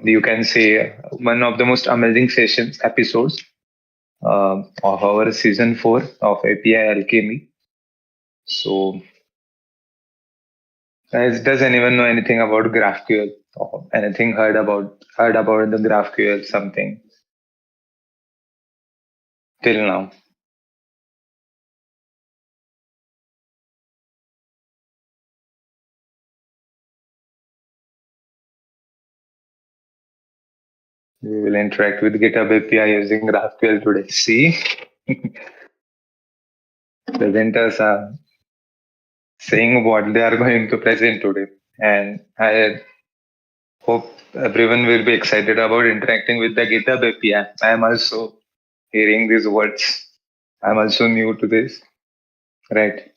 you can say, one of the most amazing episodes of our season 4 of API Alchemy. So, guys, does anyone know anything about GraphQL or anything heard about the GraphQL something till now? We will interact with GitHub API using GraphQL today. See, presenters are saying what they are going to present today, and I hope everyone will be excited about interacting with the GitHub API. I am also hearing these words. I'm also new to this, right?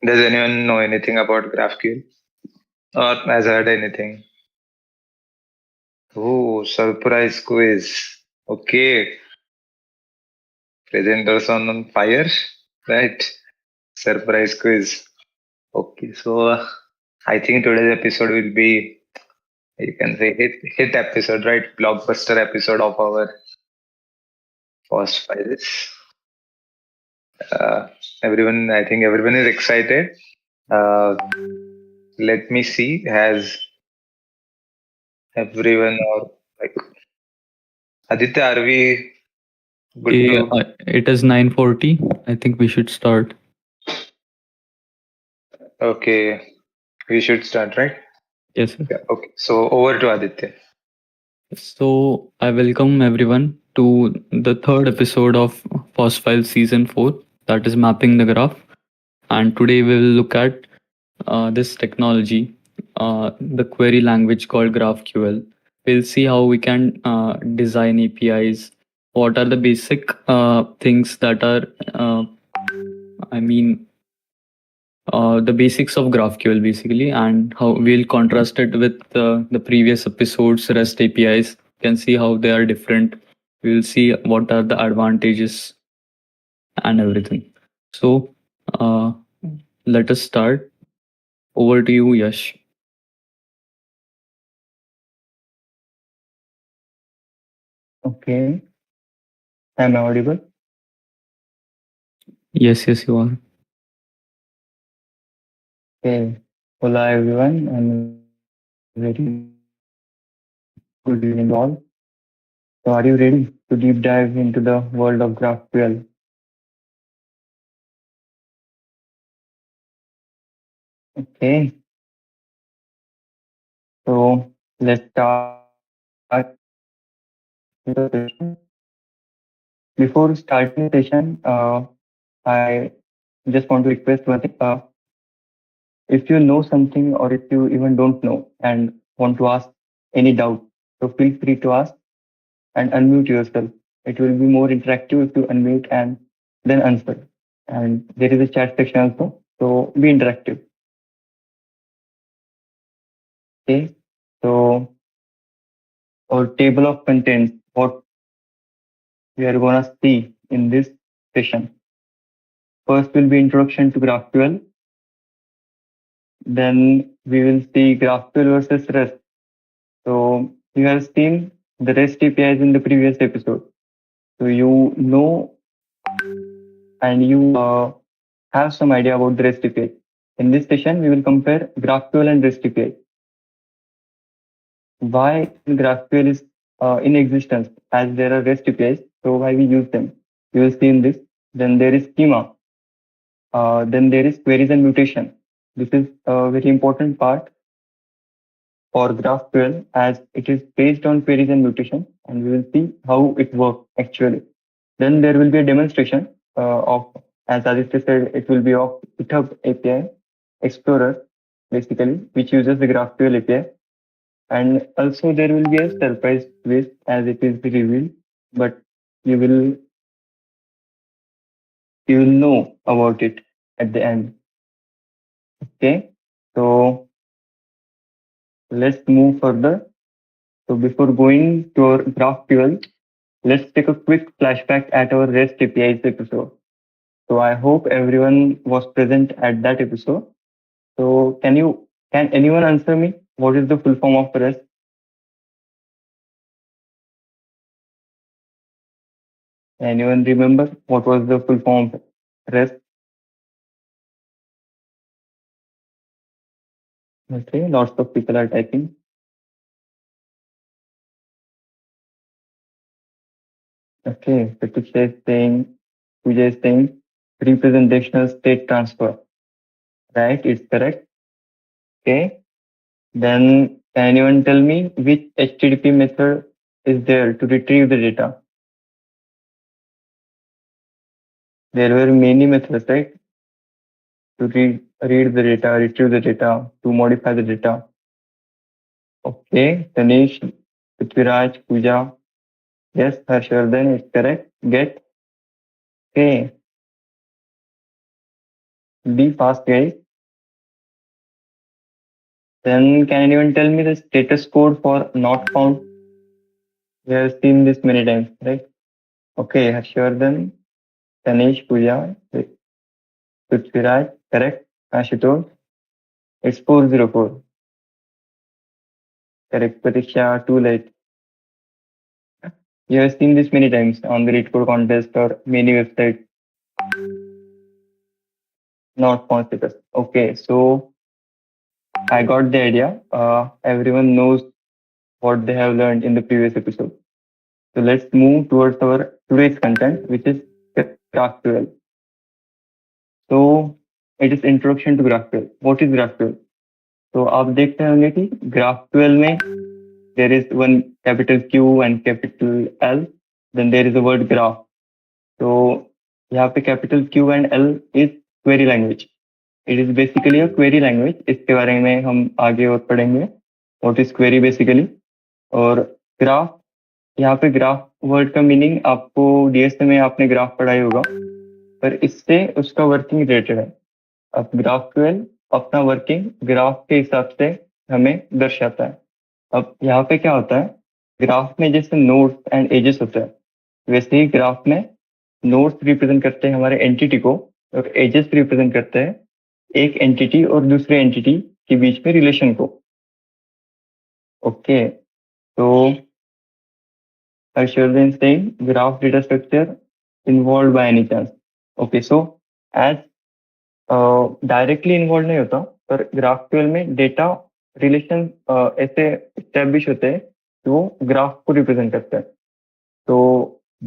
Does anyone know anything about GraphQL or has heard anything? Oh, surprise quiz. Okay, presenters on fire, right? Surprise quiz. Okay, so I think today's episode will be, you can say, hit episode, right? Blockbuster episode of our FOSS Files. Uh, I think everyone is excited. Uh, Let me see. Has everyone or like Aditya, are we good to? It is 9:40. I think we should start. Okay, we should start, right? Yes, sir. Yeah. Okay. So over to Aditya. So I welcome everyone to the third episode of FOSS Files Season 4, that is mapping the graph. And today we will look at this technology, the query language called GraphQL. We'll see how we can design APIs. What are the basic things that are, I mean, the basics of GraphQL basically, and how we'll contrast it with the previous episodes REST APIs. You can see how they are different. We'll see what are the advantages and everything. So uh, let us start. Over to you, Yash. Okay. Am I audible? Yes, yes, you are. Okay. Hola everyone and very good evening all. So are you ready to deep dive into the world of GraphQL? Okay. So let's start with the session. Before starting the session, I just want to request one thing. If you know something or if you even don't know and want to ask any doubt, so feel free to ask and unmute yourself. It will be more interactive if you unmute and then answer. And there is a chat section also, so be interactive. Okay, so our table of contents, what we are gonna see in this session. First will be introduction to GraphQL. Then we will see GraphQL versus REST. So you have seen the REST APIs in the previous episode. So you know and you have some idea about the REST API. In this session, we will compare GraphQL and REST API. Why GraphQL is in existence as there are REST APIs, so why we use them. You will see in this. Then there is schema. Then there is queries and mutation. This is a very important part for GraphQL as it is based on queries and mutation, and we will see how it works actually. Then there will be a demonstration of, as Aditya said, it will be of GitHub API Explorer, basically, which uses the GraphQL API. And also there will be a surprise twist as it is revealed, but you will know about it at the end. Okay, so let's move further. So before going to our GraphQL, let's take a quick flashback at our REST APIs episode. So I hope everyone was present at that episode. So can anyone answer me? What is the full form of REST? Anyone remember what was the full form of REST? Okay, lots of people are typing. Okay, so Pooja is saying representational state transfer. Right, it's correct. Okay, then can anyone tell me which HTTP method is there to retrieve the data? There were many methods, right? To read the data, retrieve the data, to modify the data. Okay, Tanish, Prithviraj, Pooja. Yes, Harshvardhan is correct. Get. Okay. Be fast, guys. Then can anyone tell me the status code for not found? We have seen this many times, right? Okay, Harshvardhan, Tanish, Pooja, Prithviraj, correct. Ashutosh, it's 404. Correct, Pratiksha, too late. You have seen this many times on the read code contest or many websites. Not found status. Okay, so I got the idea. Everyone knows what they have learned in the previous episode. So let's move towards our today's content, which is GraphQL. So it is introduction to GraphQL. What is GraphQL? तो आप देखते होंगे कि GraphQL में there is one capital Q and capital L, then there is a word graph. तो यहाँ पे capital Q and L is query language. It is basically a query language. इसके बारे में हम आगे और पढ़ेंगे. What is query basically? और graph, यहाँ पे ग्राफ वर्ड का मीनिंग आपको डीएसए में आपने ग्राफ पढ़ाई होगा, पर इससे उसका वर्किंग रिलेटेड है. अब GraphQL अपना वर्किंग ग्राफ के हिसाब से हमें दर्शाता है. अब यहाँ पे क्या होता है, ग्राफ में जैसे नोड्स एंड एजेस होता है, वैसे ही ग्राफ में नोड्स रिप्रेजेंट करते हैं हमारे एंटिटी को और एजेस रिप्रेजेंट करते हैं एक एंटिटी और दूसरे एंटिटी के बीच में रिलेशन को. ओके, तो Harshvardhan saying graph data structure involved by any chance. Okay, so as directly involve नहीं होता, पर GraphQL में डेटा रिलेशन ऐसे स्टैब्लिश होते हैं कि वो ग्राफ को रिप्रेजेंट करते हैं. तो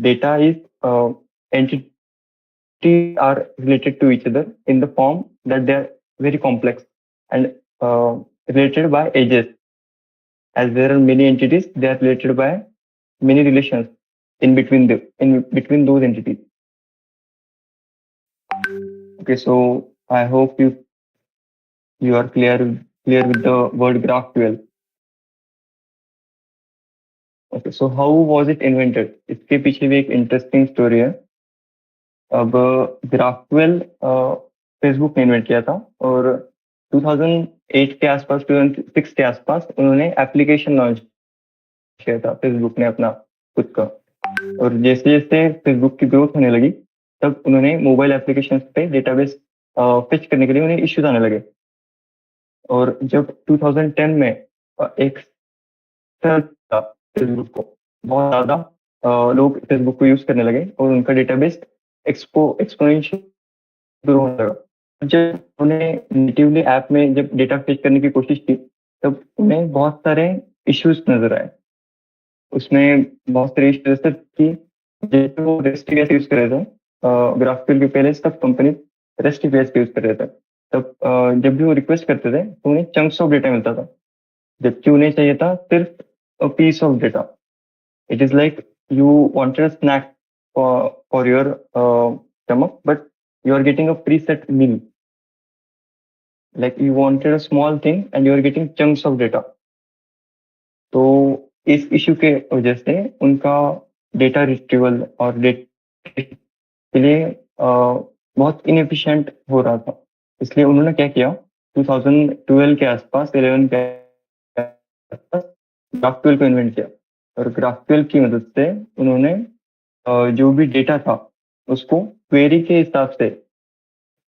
data is entity are related to each other in the form that they are very complex and related by edges. As there are many entities, they are related by many relations in between those entities. Okay, so I hope you are clear with the word GraphQL. Okay, so how was it invented? इसके पीछे भी एक interesting story है. अब GraphQL Facebook ने invent किया था और 2008 के आसपास 2006 के आसपास उन्होंने एप्लीकेशन लॉन्च किया था फेसबुक ने अपना खुद का. और जैसे जैसे फेसबुक की ग्रोथ होने लगी तब उन्होंने मोबाइल एप्लीकेशन पे डेटाबेस फिच करने के लिए उन्हें इश्यूज आने लगे. और जब 2010 में एक फेसबुक को बहुत ज्यादा लोग फेसबुक को यूज करने लगे और उनका डेटाबेस एक्सपोनेंशियल ग्रो होने लगा. जब उन्हें नेटिवली ऐप में जब डेटा फेच करने की कोशिश की तब उन्हें बहुत सारे इश्यूज नजर आए. उसमें बहुत सारे इश्यूज कि जैसे वो रेस्ट एपीआई यूज कर रहे थे, GraphQL के पहले सब कंपनी रेस्ट एपीआई यूज कर रहे थे, तब जब भी वो रिक्वेस्ट करते थे तो उन्हें चंक्स ऑफ डेटा मिलता था, जबकि उन्हें चाहिए था सिर्फ a piece of data. It is like you wanted a snack for your stomach, but you are getting a preset meal. Like you wanted a small thing and you are getting chunks of data. तो इस issue के वजह से उनका data retrieval और data के लिए बहुत इनएफिशिएंट हो रहा था. इसलिए उन्होंने क्या किया, 2012 के आसपास 11 के आसपास GraphQL को इन्वेंट किया. और GraphQL की मदद से उन्होंने जो भी डेटा था उसको क्वेरी के हिसाब से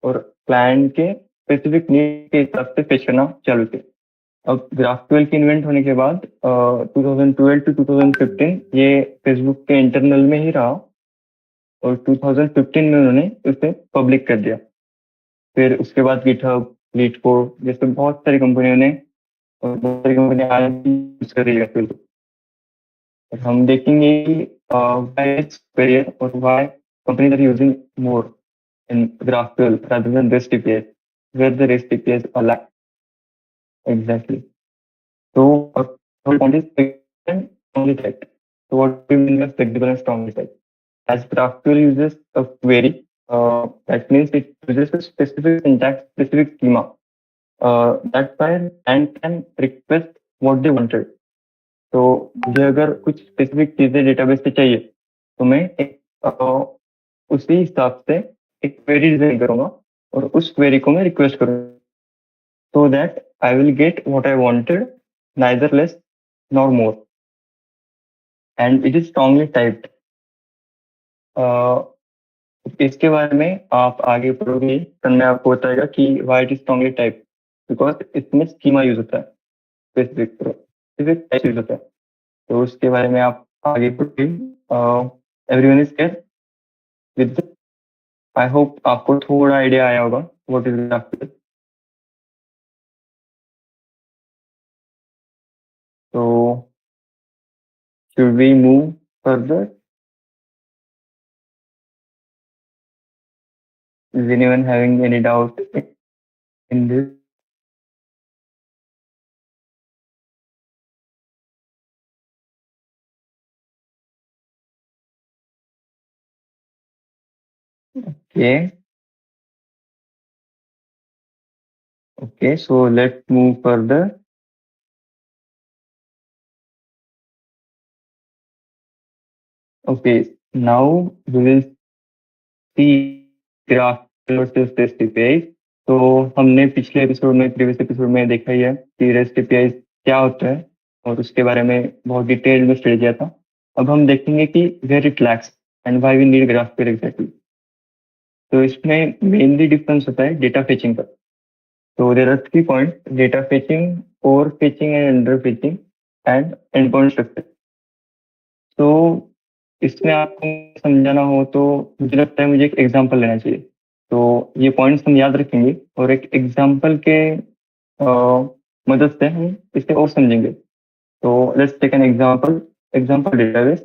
और क्लाइंट के स्पेसिफिक नीड के हिसाब से फेच करना चालू किया। अब ग्राफक्यूएल के इन्वेंट होने के बाद 2012 टू 2015 ये फेसबुक के इंटरनल में ही रहा और 2015 में उन्होंने उसे पब्लिक कर दिया। फिर उसके बाद गिटहब, लीडकोड जैसे बहुत सारी कंपनियों ने और बहुत सारी कंपनियां आज भी यूज कर रही है ग्राफक्यूएल को। और हम देखेंगे कि why it's superior or why companies are using more in GraphQL rather than REST APIs, where the REST APIs are lack. Exactly. So, our point is flexible and strongly typed. So, what do we mean by flexible and strongly typed? As GraphQL uses a query, that means it uses a specific syntax, specific schema. That's why and can request what they wanted. तो मुझे अगर कुछ specific चीजें database से चाहिए तो मैं उसी हिसाब से एक क्वेरी डिजाइन करूंगा और उस क्वेरी को मैं रिक्वेस्ट करूंगा so that I will get what I wanted, neither less nor more. And it is strongly typed. इसके बारे में आप आगे पढ़ोगे तो मैं आपको बताएगा कि why it is strongly typed, because इसमें स्कीमा यूज होता है, स्पेसिफिक टाइप यूज होता है। तो उसके बारे में आप आगे पढ़ोगे। Everyone is clear with, I hope आपको थोड़ा आइडिया आया होगा व्हाट इज ग्राफक्यूएल। तो should we move further? Is anyone having any doubt in this? Okay. Okay, so let's move further. Okay, now we will see GraphQL versus REST APIs. तो हमने पिछले episode में, previous episode में देखा ही है कि REST APIs क्या होता है और उसके बारे में बहुत डिटेल में स्टडी किया था। अब हम देखेंगे कि where it lacks and why we need GraphQL exactly. तो इसमें मेनली डिफरेंस होता है डेटा फेचिंग का। तो there are 3 point: data fetching, over fetching and under fetching and endpoint structure. तो इसमें आपको समझाना हो तो मुझे लगता है मुझे एक एग्जांपल लेना चाहिए। तो ये पॉइंट्स हम याद रखेंगे और एक एग्जांपल के मदद से हम इसे और समझेंगे। तो let's take an example database.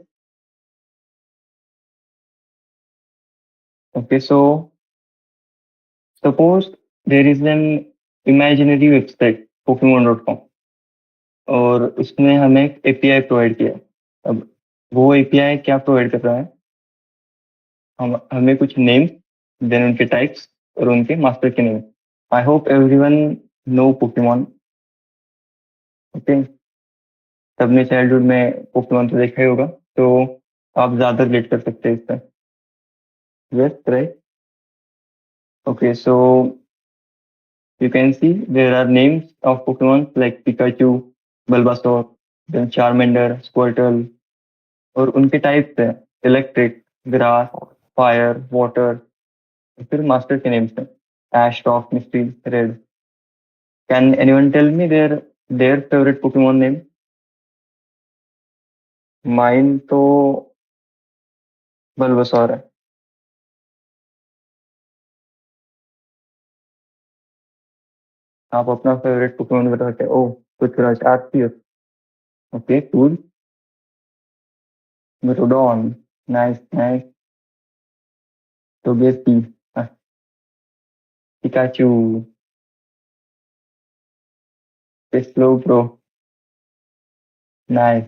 Okay, so suppose there is an imaginary website pokemon.com और उसने हमें एक API प्रोवाइड किया। अब वो API क्या प्रोवाइड कर रहा है? हमें कुछ नेम्स, देन उनके टाइप्स और उनके मास्टर के name. I hope everyone know Pokemon. Okay, सबने चाइल्डहुड में पोकेमॉन तो देखा ही होगा, तो आप ज्यादा रिलेट कर सकते हैं इससे। Yes, right. Okay, so you can see there are names of Pokemon like Pikachu, Bulbasaur, then Charmander, Squirtle, और उनके टाइप्स है इलेक्ट्रिक, ग्रास, फायर, वाटर। फिर मास्टर के नेम्स हैं Ash, Rock, Misty, Red. Can anyone tell me their favourite Pokemon name? Mine तो Bulbasaur है। आप अपना फेवरेट पोकेमॉन बता सकते हैं। ओह, कुछ राज RCS. Okay, cool. Merodon, nice. Togepi, Pikachu, Slowbro, nice.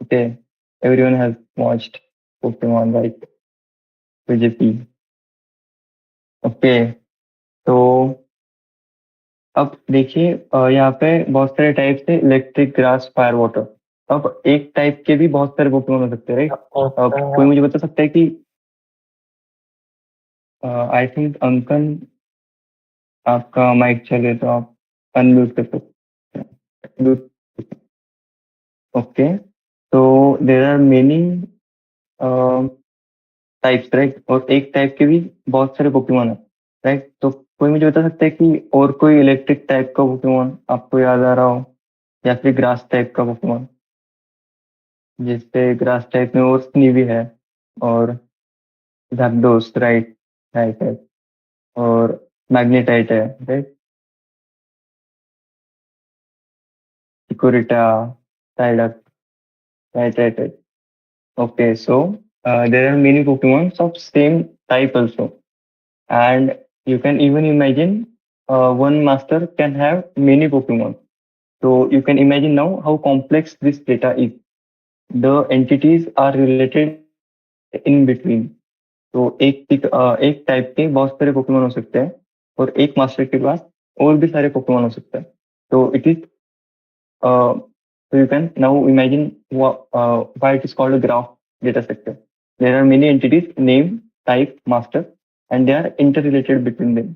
Okay, everyone has watched Pokemon, right? Togepi. Okay, तो अब देखिए यहाँ पे बहुत सारे टाइप्स है, इलेक्ट्रिक, ग्रास, फायर, वाटर। अब एक टाइप के भी बहुत सारे पोकेमॉन हो सकते हैं, राइट? अब कोई मुझे बता सकता है कि आई थिंक अंकन आपका माइक चले तो आप अनम्यूट कर सकते हैं। ओके, तो there are many types, right? और एक टाइप के भी बहुत सारे पोकेमॉन है, राइट? तो कोई मुझे बता सकता है कि और कोई इलेक्ट्रिक टाइप का पोकेमोन आपको याद आ रहा हो, या फिर ग्रास टाइप का पोकेमोन? जिससे ग्रास टाइप में और स्नीवी है, और zapdos, राइट? राइट है। और मैग्नेटाइट है, right? Chikorita, Psyduck, right. Okay, so there are many Pokemon of same type also, and you can even imagine one master can have many Pokemon. So you can imagine now how complex this data is. The entities are related in between. तो एक type के बहुत सारे Pokemon हो सकते हैं, और एक मास्टर के पास और भी सारे पोकेमोन हो सकते हैं. तो it is so you can now imagine why it is called a graph data structure. There are many entities, name, type, master, and they are interrelated between them.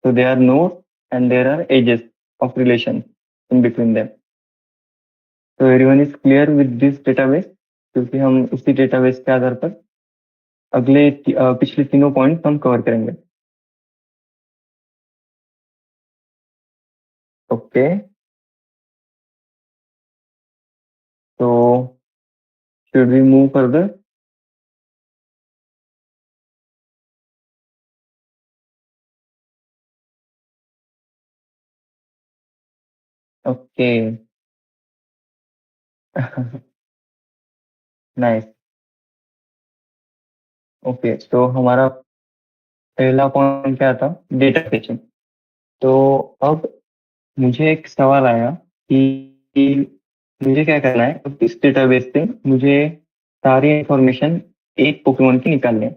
So there are nodes and there are edges of relations in between them. So everyone is clear with this database, क्योंकि हम उसी database के आधार पर अगले पिछले तीनों point हम cover करेंगे. Okay, so should we move further? Okay. Nice. Okay, तो हमारा पहला पॉइंट क्या था? Data fetching. तो अब मुझे एक सवाल आया कि मुझे क्या करना है. अब इस डेटाबेस से मुझे सारी इंफॉर्मेशन एक पोकेमोन की निकालनी है.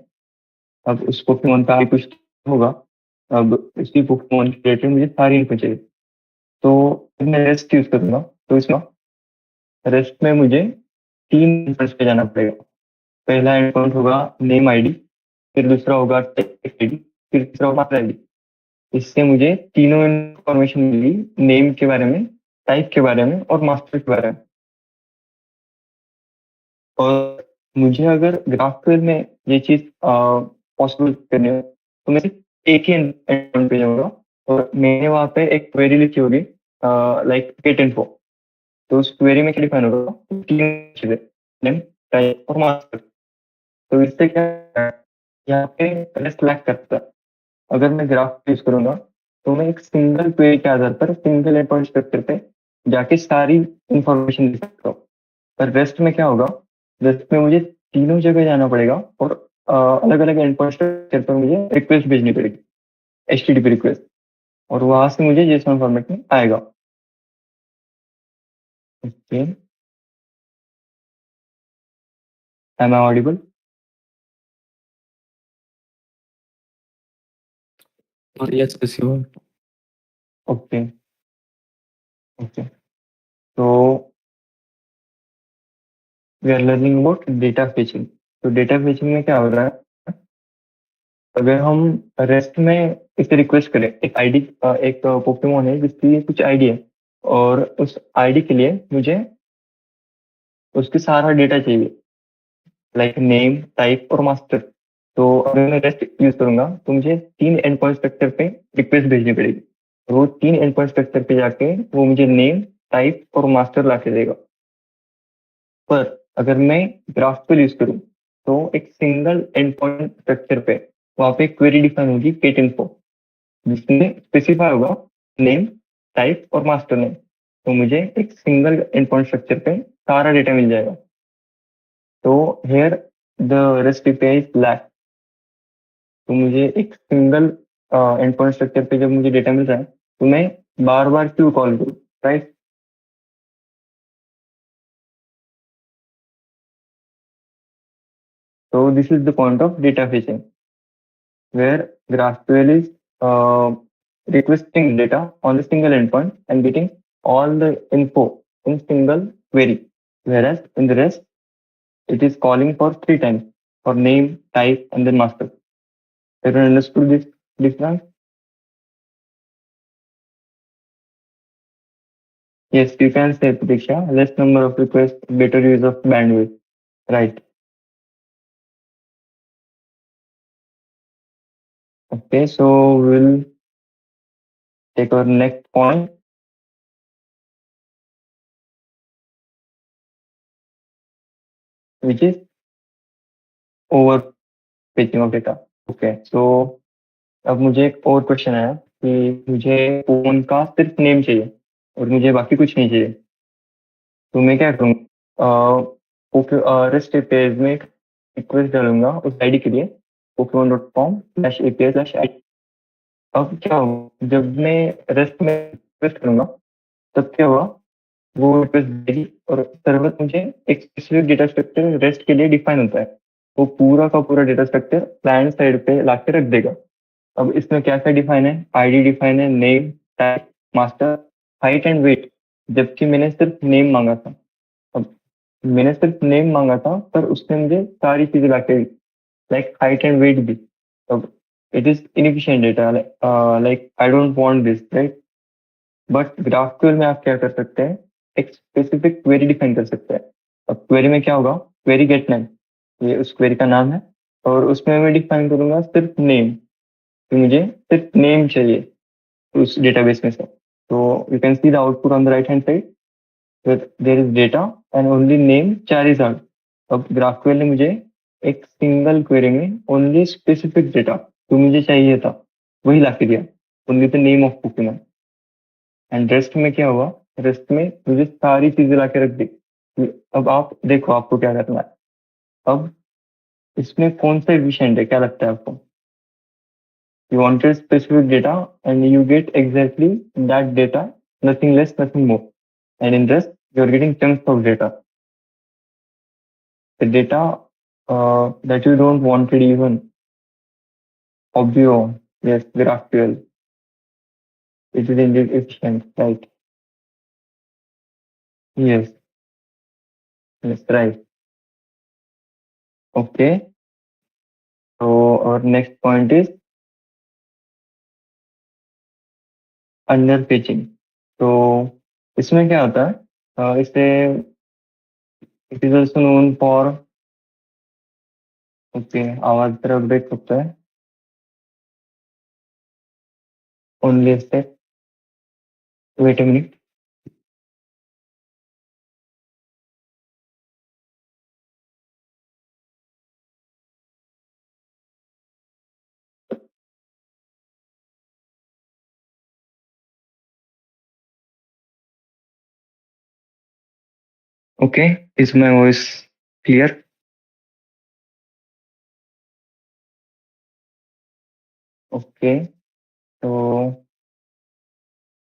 अब उस पोकेमोन का कुछ होगा, अब उसी पोकेमोन के रिलेटेड मुझे सारी इन्फो चाहिए. तो मैं रेस्ट यूज करूंगा. तो इसमें रेस्ट में मुझे 3 एंडपॉइंट्स पे जाना पड़ेगा. पहला एंडपॉइंट होगा नेम आईडी, फिर दूसरा होगा टेक्स्ट आईडी, फिर तीसरा होगा मास्टर आईडी. इससे मुझे तीनों इन्फॉर्मेशन मिली, नेम के बारे में, टाइप के बारे में और मास्टर के बारे में. और मुझे अगर ग्राफक्यूएल में ये चीज पॉसिबल करनी हो, तो मैं सिर्फ एक ही एंडपॉइंट पे जाऊंगा, और मैंने वहां पे एक क्वेरी लिखी होगी लाइक गेट इन्फो. तो उस क्वेरी में क्या डिफाइन होगा? तीन चीजें, नेम, टाइप और मास्टर. तो इससे क्या है, यहाँ पे रेस्ट लैक करता है. अगर मैं ग्राफ यूज करूंगा, तो मैं एक सिंगल क्वेरी के आधार पर सिंगल एंडपॉइंट स्ट्रक्चर पे जाके सारी इंफॉर्मेशन लिख सकता हूँ. पर रेस्ट में क्या होगा? रेस्ट में मुझे तीनों जगह जाना पड़ेगा, और अलग अलग एंडपॉइंट स्ट्रक्चर पर मुझे रिक्वेस्ट भेजनी पड़ेगी, HTTP रिक्वेस्ट, और वहां से मुझे JSON फॉर्मेट में आएगा. Okay, am I audible? Yes, yes, you are. Okay. Okay, तो we are learning about data fetching. तो डेटा फेचिंग में क्या हो रहा है? अगर हम रेस्ट में इसे रिक्वेस्ट करें, एक आईडी, एक पोकेमोन है जिसकी कुछ आईडी है, और उस आईडी के लिए मुझे उसके सारा डेटा चाहिए, लाइक नेम, टाइप और मास्टर. तो अगर मैं रेस्ट यूज करूंगा, तो मुझे 3 एंड पॉइंट स्ट्रक्चर पे रिक्वेस्ट भेजनी पड़ेगी. वो 3 एंड पॉइंट स्ट्रक्चर पे जाके वो मुझे नेम, टाइप और मास्टर ला के देगा. पर अगर मैं ग्राफक्यूएल यूज करूं, तो एक सिंगल एंड पॉइंट स्ट्रक्चर पे वहां पे क्वेरी डिफाइन होगी गेट इन्फो, जिसमें स्पेसिफाई होगा नेम, टाइप और मास्टर नेम. तो मुझे एक सिंगल एंड पॉइंट स्ट्रक्चर पे सारा डेटा मिल जाएगा. तो here the REST API is lack. तो मुझे एक सिंगल एंड पॉइंट स्ट्रक्चर पे जब मुझे डेटा मिल रहा है, तो मैं बार बार क्यों कॉल करूँ, right? So this is the point of data fetching, where GraphQL is requesting data on the single endpoint and getting all the info in single query. Whereas in the rest, it is calling for 3 times for name, type, and then master. Everyone understood this difference? Yes, you can say, Pratiksha, less number of requests, better use of bandwidth, right? Okay, so we'll take our next point. Which is over fetching of data. Okay, so अब मुझे एक और question आया कि मुझे phone का सिर्फ name चाहिए और मुझे बाकी कुछ नहीं चाहिए, तो मैं क्या करूँगा? रेस्ट पेज में एक रिक्वेस्ट डालूंगा उस आईडी के लिए pokemon.com/api/id। अब क्या होगा जब मैं रेस्ट में रिक्वेस्ट करूंगा तब क्या हुआ, वो रिक्वेस्ट देगी और सर्वर मुझे एक स्पेसिफिक डेटा स्ट्रक्चर रेस्ट के लिए डिफाइन होता है, वो पूरा का पूरा डेटा स्ट्रक्चर क्लाइंट साइड पे लाके रख देगा। अब इसमें क्या क्या डिफाइन है? आईडी डिफाइन है, name, type, master, height and weight. जबकि मैंने सिर्फ नेम मांगा था। अब मैंने सिर्फ नेम मांगा था पर उसने मुझे सारी चीजें लाके दी, लाइक हाइट एंड वेट भी। अब it is inefficient data, like I don't want this, right? But GraphQL में आप क्या कर सकते हैं, एक स्पेसिफिक क्वेरी डिफाइन कर सकते हैं। अब क्वेरी में क्या होगा, क्वेरी गेट नेम, ये उस क्वेरी का नाम है और उसमें मैं डिफाइन करूंगा सिर्फ नेम, तो मुझे सिर्फ नेम चाहिए उस डेटाबेस में से। तो you can see the output on the right hand side, there is data and only name 4 is out. अब ग्राफक्यूएल ने मुझे एक सिंगल क्वेरी में ओनली स्पेसिफिक डेटा जो मुझे चाहिए था वही ला के दिया, only the name of Pokemon. And rest में क्या हुआ, रेस्ट में मुझे सारी चीजें ला के रख दी। अब आप देखो आपको क्या करना है। अब इसमें कौन सा एफिशिएंट है, क्या लगता है आपको? You wanted specific data and you get exactly that data, nothing less, nothing more. And in rest, you're getting chunks of data. The data that you don't wanted even. Obvio, yes, GraphQL. It is indeed efficient, right? Yes, yes, right. Okay. So our next point is underfetching. तो इसमें क्या होता है, इसे it is also known for, okay आवाज तरफ break होता है, only step, wait a minute. Okay, is my voice clear? Okay, तो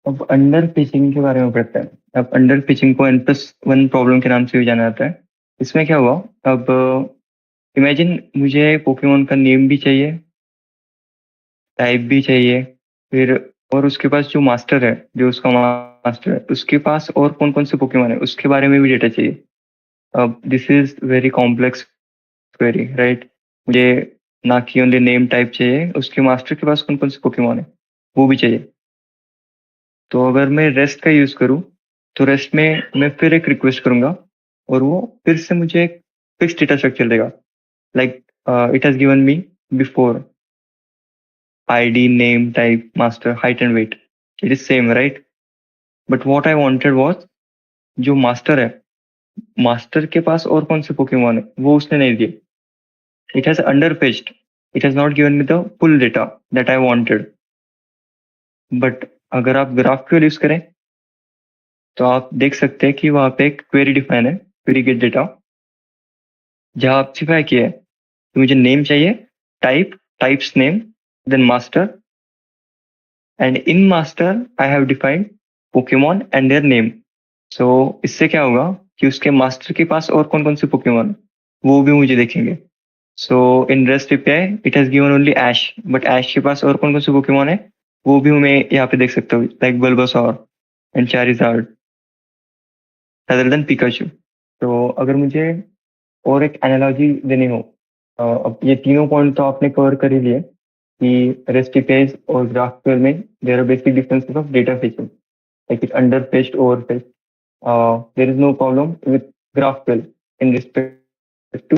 अब अंडर पिचिंग के बारे में पढ़ते हैं। अब अंडर पिचिंग को N+1 प्रॉब्लम के नाम से भी जाना जाता है। इसमें क्या हुआ, अब इमेजिन मुझे पोकेमोन का नेम भी चाहिए, टाइप भी चाहिए, फिर और उसके पास जो मास्टर है, जो उसका मास्टर है, उसके पास और कौन कौन से पोकेमोन है उसके बारे में भी डेटा चाहिए। अब this is very complex query, right? मुझे ना कि ओनली नेम टाइप चाहिए, उसके मास्टर के पास कौन कौन से पोकेमोन है वो भी चाहिए। तो अगर मैं रेस्ट का यूज करूँ तो रेस्ट में मैं फिर एक रिक्वेस्ट करूंगा और वो फिर से मुझे एक फिक्स डेटा स्ट्रक्चर देगा, like it has given me before, ID, name, type, master, height and weight. It is same, right? But what I wanted was, जो मास्टर है, मास्टर के पास और कौन से पोकेमोन है वो उसने नहीं दिए। It has under fetched, it has not given me the full data that I wanted. But अगर आप ग्राफक्यूएल यूज करें तो आप देख सकते हैं कि वहां पे एक क्वेरी डिफाइन है, क्वेरी गेट डेटा, जहां आप सिफाई किया है कि मुझे नेम चाहिए, type, types name, then master, and in master I have defined Pokemon and their name. So इससे क्या होगा कि उसके मास्टर के पास और कौन कौन से पोकेमॉन वो भी मुझे देखेंगे। So in rest API it has given only Ash, but Ash के पास और कौन कौन से पोकेमॉन है वो भी मैं यहाँ पे देख सकता हूँ, like Bulbasaur and Charizard other than Pikachu. तो अगर मुझे और एक एनालॉजी देनी हो, अब ये तीनों पॉइंट तो आपने कवर कर ही लिए कि रेस्ट एपीआईज और ग्राफक्यूएल में there are basic differences of data feature, like it under fetched, over fetched. There is no problem with GraphQL in respect to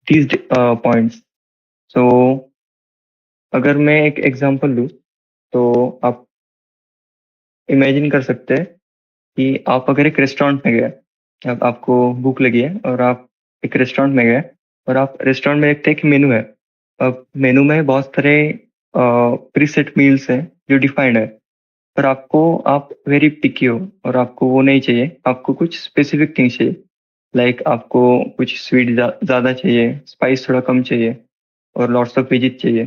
these points. So अगर मैं एक एग्जांपल लूँ तो आप इमेजिन कर सकते हैं कि आप अगर एक रेस्टोरेंट में गए, अब आपको भूख लगी है और आप एक रेस्टोरेंट में गए और आप रेस्टोरेंट में देखते हैं कि मेनू है। अब मेनू में बहुत सारे प्रीसेट मील्स हैं जो डिफाइंड है, पर आप वेरी पिकी हो और आपको वो नहीं चाहिए, आपको कुछ स्पेसिफिक थिंग्स चाहिए। लाइक आपको कुछ स्वीट ज़्यादा चाहिए, स्पाइस थोड़ा कम चाहिए और लॉट्स ऑफ वेजिज चाहिए।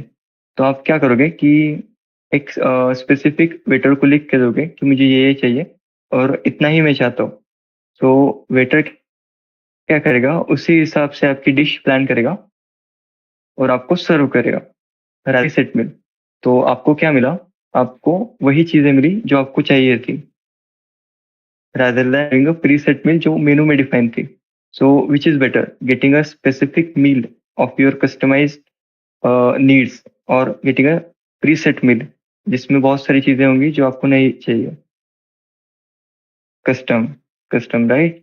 तो आप क्या करोगे कि एक स्पेसिफिक वेटर को लिख के दोगे कि मुझे ये चाहिए और इतना ही मैं चाहता हूँ। तो वेटर क्या करेगा, उसी हिसाब से आपकी डिश प्लान करेगा और आपको सर्व करेगा राइट सेट में। तो आपको क्या मिला, आपको वही चीजें मिली जो आपको चाहिए थी, rather than having a preset meal जो मेनू में डिफाइन थी। So which is better, getting a specific meal of your customized needs और getting a preset meal जिसमें बहुत सारी चीजें होंगी जो आपको नहीं चाहिए। Custom, right?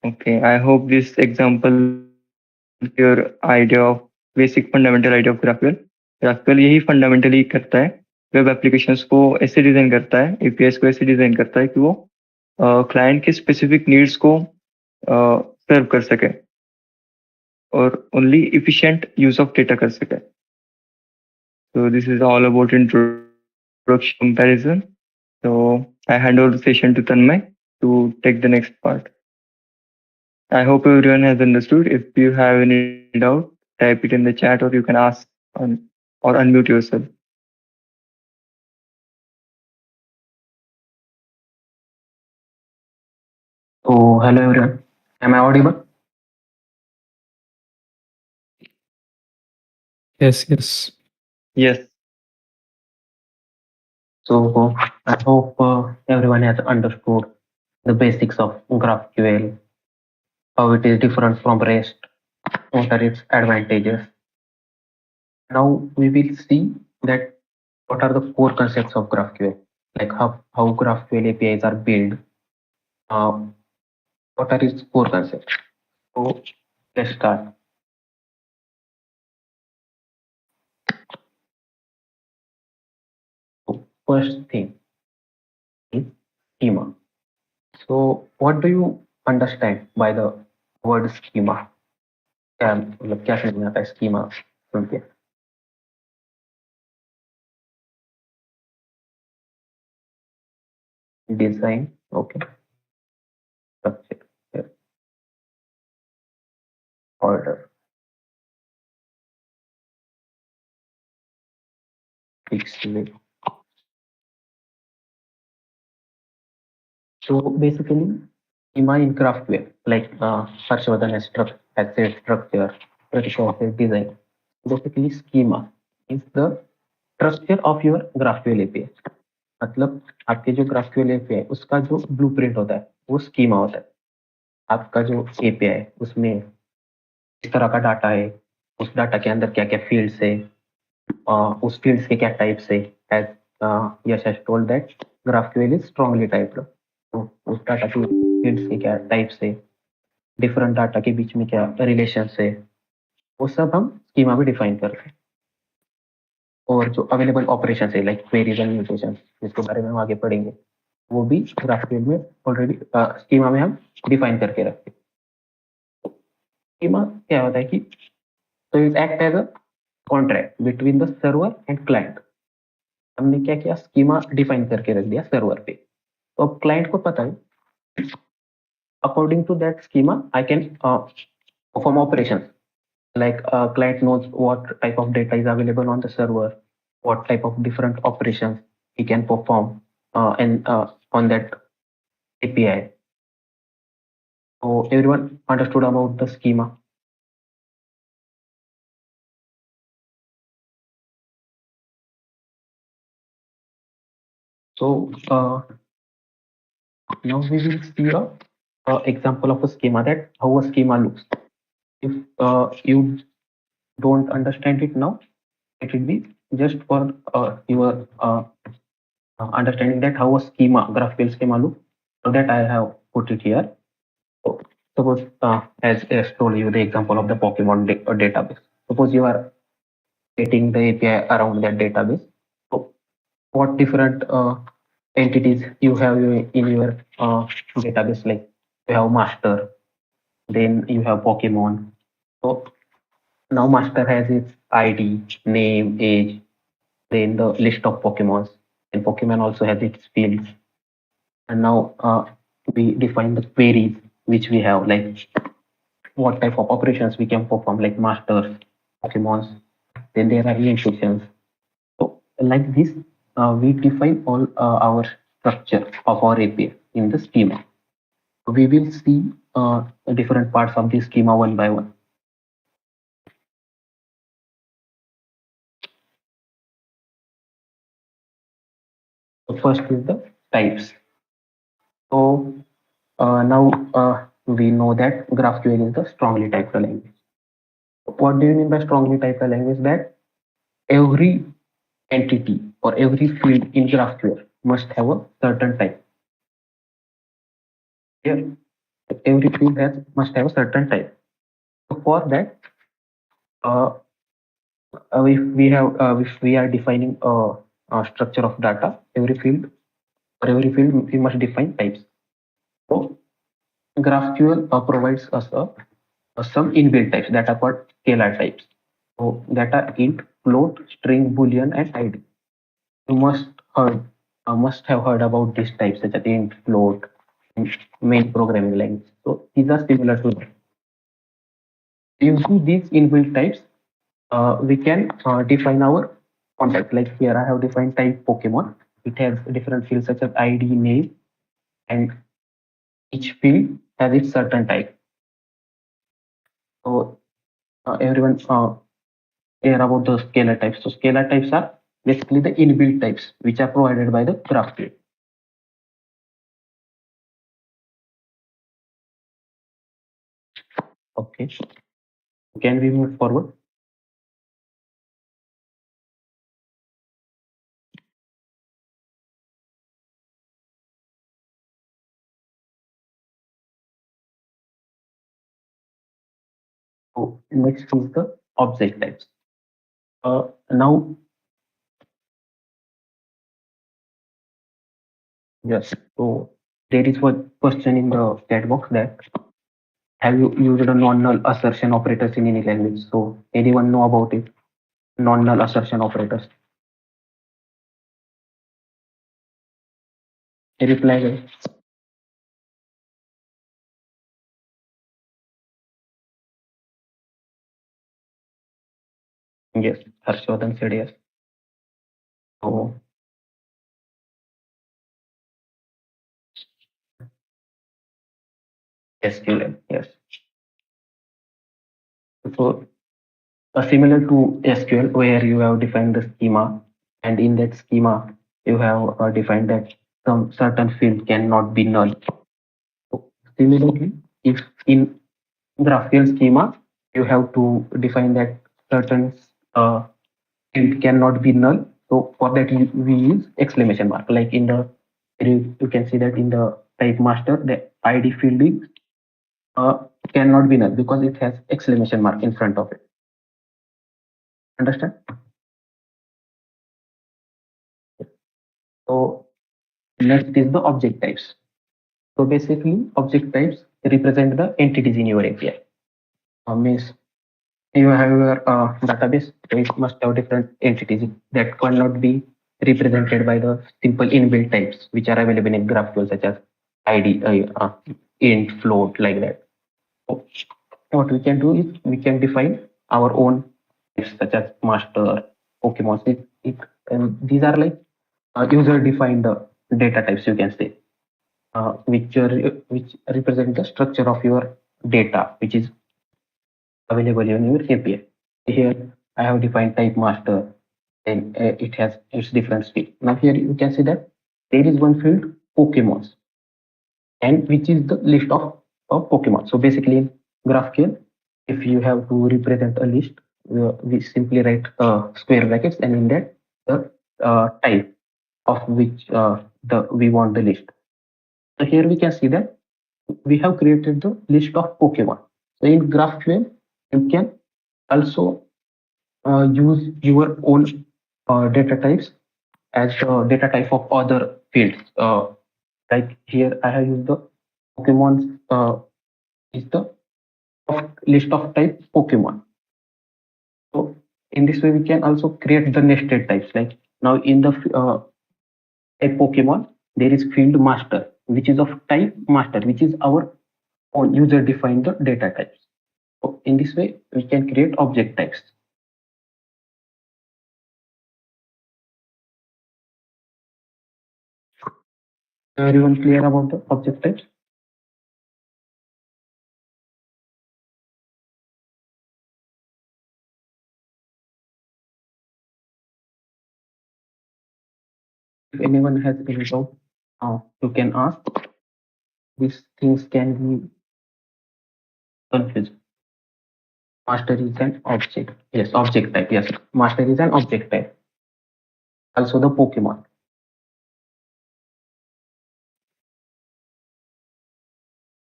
Okay, I hope this example your idea of basic fundamental idea of GraphQL। GraphQL यही फंडामेंटली करता है, वेब एप्लीकेशंस को ऐसे डिजाइन करता है, एपीआईज को ऐसे डिजाइन करता है कि वो क्लाइंट के स्पेसिफिक नीड्स को सर्व कर सके और only efficient use of data कर सके। So this is all about introduction comparison. So I hand over the session to Tanmay to take the next part. I hope everyone has understood. If you have any doubt, type it in the chat or you can ask or unmute yourself. So, hello everyone. Am I audible? Yes. Yes. So, I hope everyone has understood the basics of GraphQL, how it is different from REST, what are its advantages. Now we will see that what are the core concepts of GraphQL, like how GraphQL APIs are built, what are its core concepts. So, let's start. So, first thing is schema. So, what do you understand by the word schema? मतलब क्या समझ में आता है schema सुन के? Design, okay. Structure, yeah. Order, display. So basically, schema in GraphQL, like Harshvardhan has said structure, Pratisha said design. Basically, schema is the structure of your GraphQL API. मतलब आपके जो GraphQL API है उसका जो blueprint होता है वो schema होता है। आपका जो API है उसमें इस तरह का डाटा है, उस डाटा के अंदर क्या क्या फील्ड्स है, उस फील्ड्स के क्या टाइप्स है। As Yash has told that GraphQL is strongly typed. तो उस डाटा के फील्ड्स के क्या टाइप्स है, डिफरेंट डाटा के बीच में क्या रिलेशंस है, वो सब हम स्कीमा में डिफाइन करते हैं। और जो अवेलेबल ऑपरेशन है लाइक क्वेरीज एंड म्यूटेशन, जिसके बारे में हम आगे पढ़ेंगे, वो भी GraphQL में ऑलरेडी स्कीमा में हम डिफाइन करके रखते हैं। स्कीमा क्या होता है कि तो it act as a contract between the server and client. हमने क्या किया, स्कीमा डिफाइन करके रख दिया सर्वर पे। तो अब क्लाइंट को पता है according to that schema I can perform operation. Like client knows what type of data is available on the server, what type of different operations he can perform and on that API. So everyone understood about the schema. So now we will see a example of a schema, that how a schema looks. If you don't understand it now, it will be just for your understanding that how a schema, GraphQL schema looks. So that I have put it here. So suppose as told you the example of the Pokemon database. Suppose you are getting the API around that database. So what different entities you have in your database, like you have master, then you have Pokemon. So now master has its ID, name, age, then the list of Pokemons, and Pokemon also has its fields. And now we define the queries which we have, like what type of operations we can perform, like masters, Pokemons. Then there are instructions. So like this, we define all our structure of our API in the schema. We will see different parts of the schema one by one. So first is the types. So now we know that GraphQL is the strongly typed language. What do you mean by strongly typed language? That every entity or every field in GraphQL must have a certain type. Here, every field must have a certain type. So for that, if we are defining a structure of data, every field we must define types. So GraphQL provides us some inbuilt types that are called scalar types. So that are int, float, string, boolean, and id. You must have heard about these types such as int, float, in main programming language. So these are similar to that. Using these inbuilt types, we can define our context. Like here, I have defined type Pokemon. It has different fields such as ID, name, and each field has its certain type. So everyone care about the scalar types. So scalar types are basically the inbuilt types which are provided by the GraphQL. Okay, can we move forward? So next is the object types. Now, yes. So there is one question in the chat box that have you used a non-null assertion operators in any language? So anyone know about it? Non-null assertion operators. A reply, guys. Yes, Harshvardhan said yes. So SQL, yes. So similar to SQL, where you have defined the schema, and in that schema you have defined that some certain field cannot be null. So similarly, if in GraphQL schema you have to define that certain field cannot be null. So for that we use exclamation mark. Like in the you can see that in the type master the ID field is cannot be null because it has exclamation mark in front of it. Understand? So next is the object types. So basically, object types represent the entities in your API. Means you have your database, so it must have different entities that cannot be represented by the simple inbuilt types which are available in GraphQL, such as ID, int, float, like that. So what we can do is we can define our own types such as master, Pokemon. And these are like user-defined data types, you can say, which represent the structure of your data, which is available in your API. Here, I have defined type master, and it has its different field. Now here you can see that there is one field Pokemons, and which is the list of Pokemon. So basically, in GraphQL, if you have to represent a list, we simply write square brackets, and in that the type of which we want the list. So here we can see that we have created the list of Pokemon. So in GraphQL, you can also use your own data types as the data type of other fields. Like here, I have used the Pokemon is the list of type Pokemon. So in this way, we can also create the nested types. Like now in the type Pokemon, there is field master, which is of type master, which is our own user defined the data types. So in this way, we can create object types. Everyone clear about the object types? If anyone has any doubt, you can ask. These things can be confused. Master is an object. Yes, object type. Yes, master is an object type. Also the Pokemon.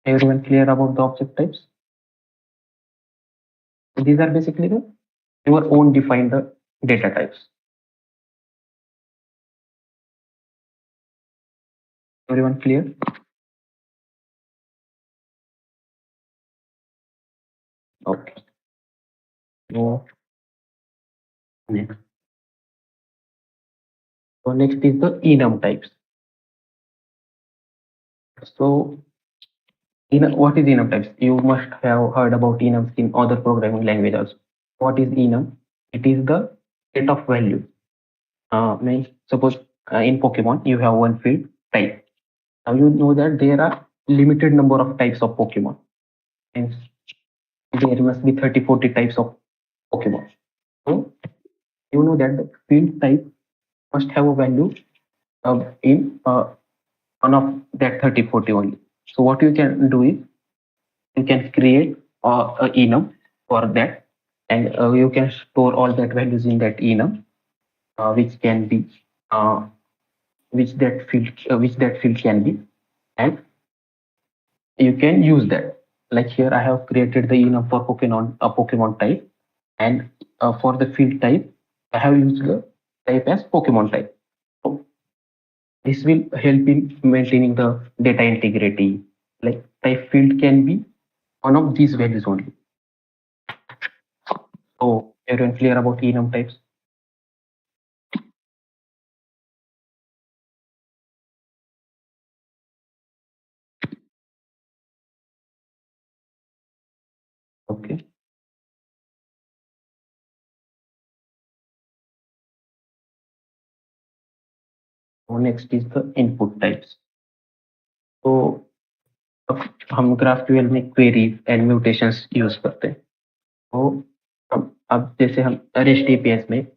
Everyone clear about the object types? These are basically the your own defined the data types. Everyone clear? Okay. So next. So next is the enum types. So what is enum types? You must have heard about enums in other programming languages. What is enum? It is the set of values. Means suppose in Pokemon you have one field type. Now you know that there are limited number of types of Pokemon. Means there must be 30-40 types of Pokemon. So you know that the field type must have a value in one of that 30-40 only. So what you can do is you can create a enum for that, and you can store all that values in that enum, which can be uh, which that field can be, and you can use that. Like here, I have created the enum for Pokemon a Pokemon type, and for the field type, I have used the type as Pokemon type. So this will help in maintaining the data integrity. Like type field can be one of these values only. So everyone clear about enum types? Okay. So next is the input types. तो अब हम GraphQL में queries and mutations use करते हैं. तो अब जैसे हम REST APIs में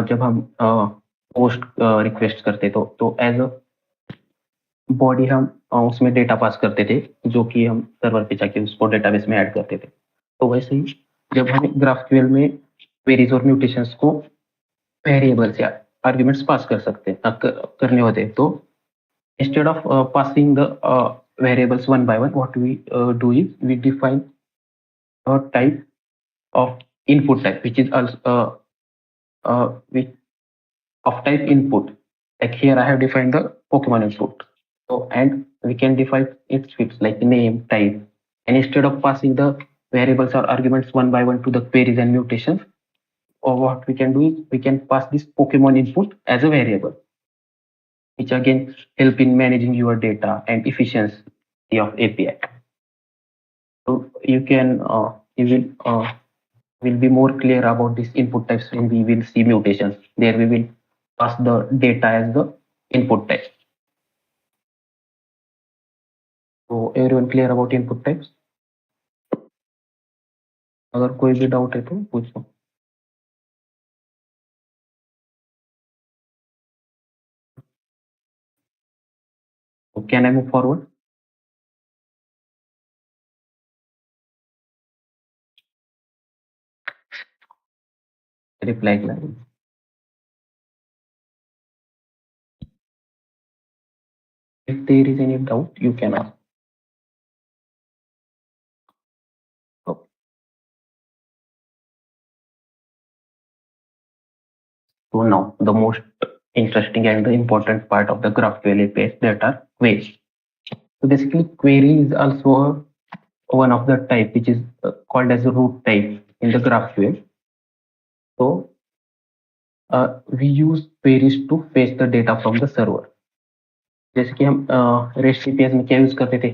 जब हम पोस्ट रिक्वेस्ट करते तो एज अ बॉडी हम उसमें डेटा पास करते थे, जो कि हम सर्वर पे जाके उसको डेटाबेस में ऐड करते थे. तो वैसे ही जब हम GraphQL में क्वेरीज और म्यूटेशंस को वेरिएबल्स या आर्ग्यूमेंट्स पास कर सकते हैं करने होते हैं, तो instead of passing the variables one by one, what we do is we define a type of input type, which is also which of type input. Like here I have defined the Pokemon input. So and we can define its fields like name, type, and instead of passing the variables or arguments one by one to the queries and mutations, or what we can do is we can pass this Pokemon input as a variable, which again help in managing your data and efficiency of API. So you can will be more clear about these input types when we will see mutations. There we will pass the data as the input type. So everyone clear about input types? अगर कोई भी doubt है तो पूछो. So can I move forward? Reply line. If there is any doubt, you can ask. Okay. So now the most interesting and the important part of the GraphQL APIs, that are queries. So basically query is also one of the type which is called as a root type in the GraphQL. So we use queries to fetch the data from the server. जैसे कि हम REST APIs में क्या use करते थे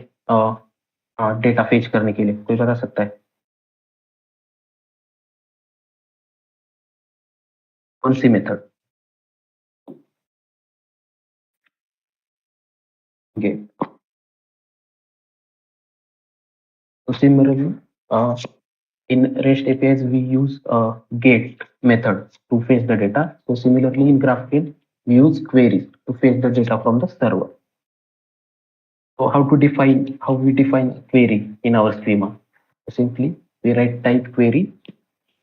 data fetch करने के लिए, कोई बता सकता है कौन सी method? Get. So similarly, in REST APIs we use get method to fetch the data. So similarly in GraphQL we use queries to fetch the data from the server. So how we define query in our schema? Simply we write type query,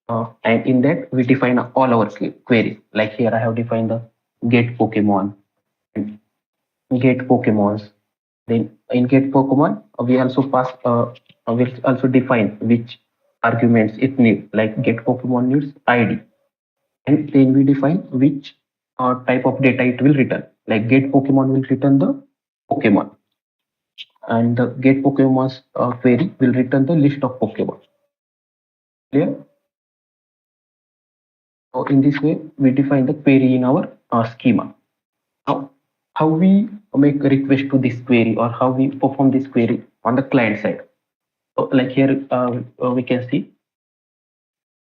and in that we define all our queries. Like here I have defined the get Pokemon and get Pokemons. Then in get Pokemon we also pass we'll also define which arguments it needs. Like get Pokemon needs ID, and then we define which type of data it will return. Like get Pokemon will return the Pokemon, and the get Pokemon's query will return the list of Pokemon. Clear? So in this way we define the query in our schema. Now how we make a request to this query, or how we perform this query on the client side. So like here we can see,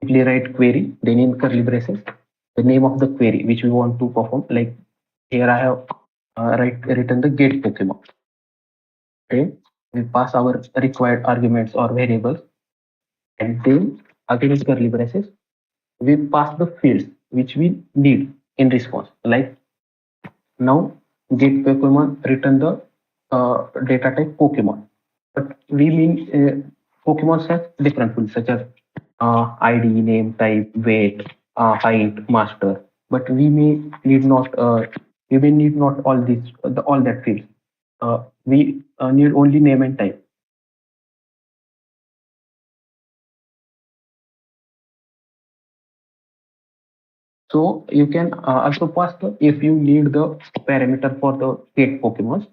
simply write query, then in curly braces the name of the query which we want to perform. Like here I have written the get Pokemon. Okay, we pass our required arguments or variables, and then again in curly braces we pass the fields which we need in response. Like now get Pokemon return the data type Pokemon, but we mean Pokemon has different fields such as ID, name, type, weight, height, master. But we may need not all these all that fields. We need only name and type. So you can also pass the, if you need the parameter for the get Pokemon.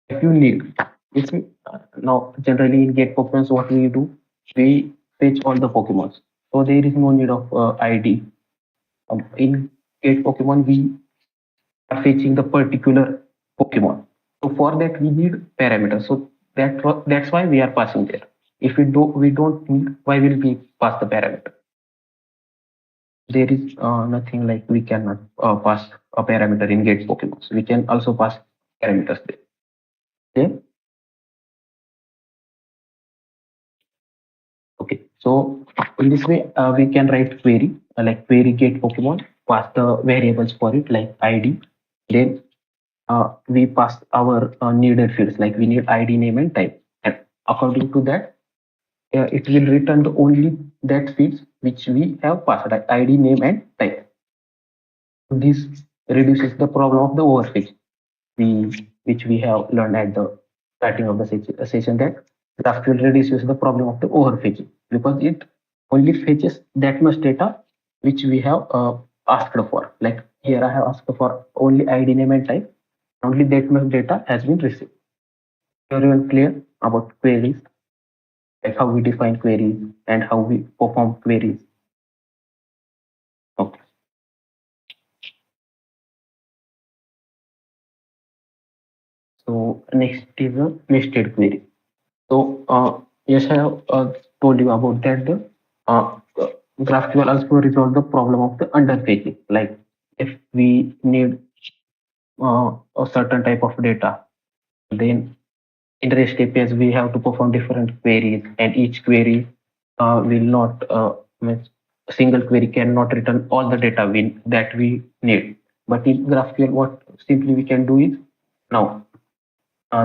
If you need, if you, now generally in get Pokemon, what we do, we fetch all the Pokemon. So there is no need of ID. In get Pokemon, we are fetching the particular Pokemon. So for that we need parameters. So that's why we are passing there. If we don't need, why will we pass the parameter? There is nothing like we cannot pass a parameter in get Pokemon. So we can also pass parameters there. Okay. Okay. So in this way we can write query like query get Pokemon, pass the variables for it like ID. Then we pass our needed fields, like we need ID, name, and type. And according to that, it will return the only that fields which we have passed, like ID, name, and type. This reduces the problem of the overfetch, which we have learned at the starting of the session, that GraphQL reduces the problem of the overfetching, because it only fetches that much data which we have asked for. Like here I have asked for only ID, name, and type. Only that much data has been received. Everyone clear about queries, like how we define queries and how we perform queries? Okay. So next is a nested query. So yes, I have told you about that. The GraphQL also resolve the problem of the underfetching. Like if we need a certain type of data, then in REST APIs we have to perform different queries, and each query will not means a single query cannot return all the data that we need. But in GraphQL, what simply we can do is, now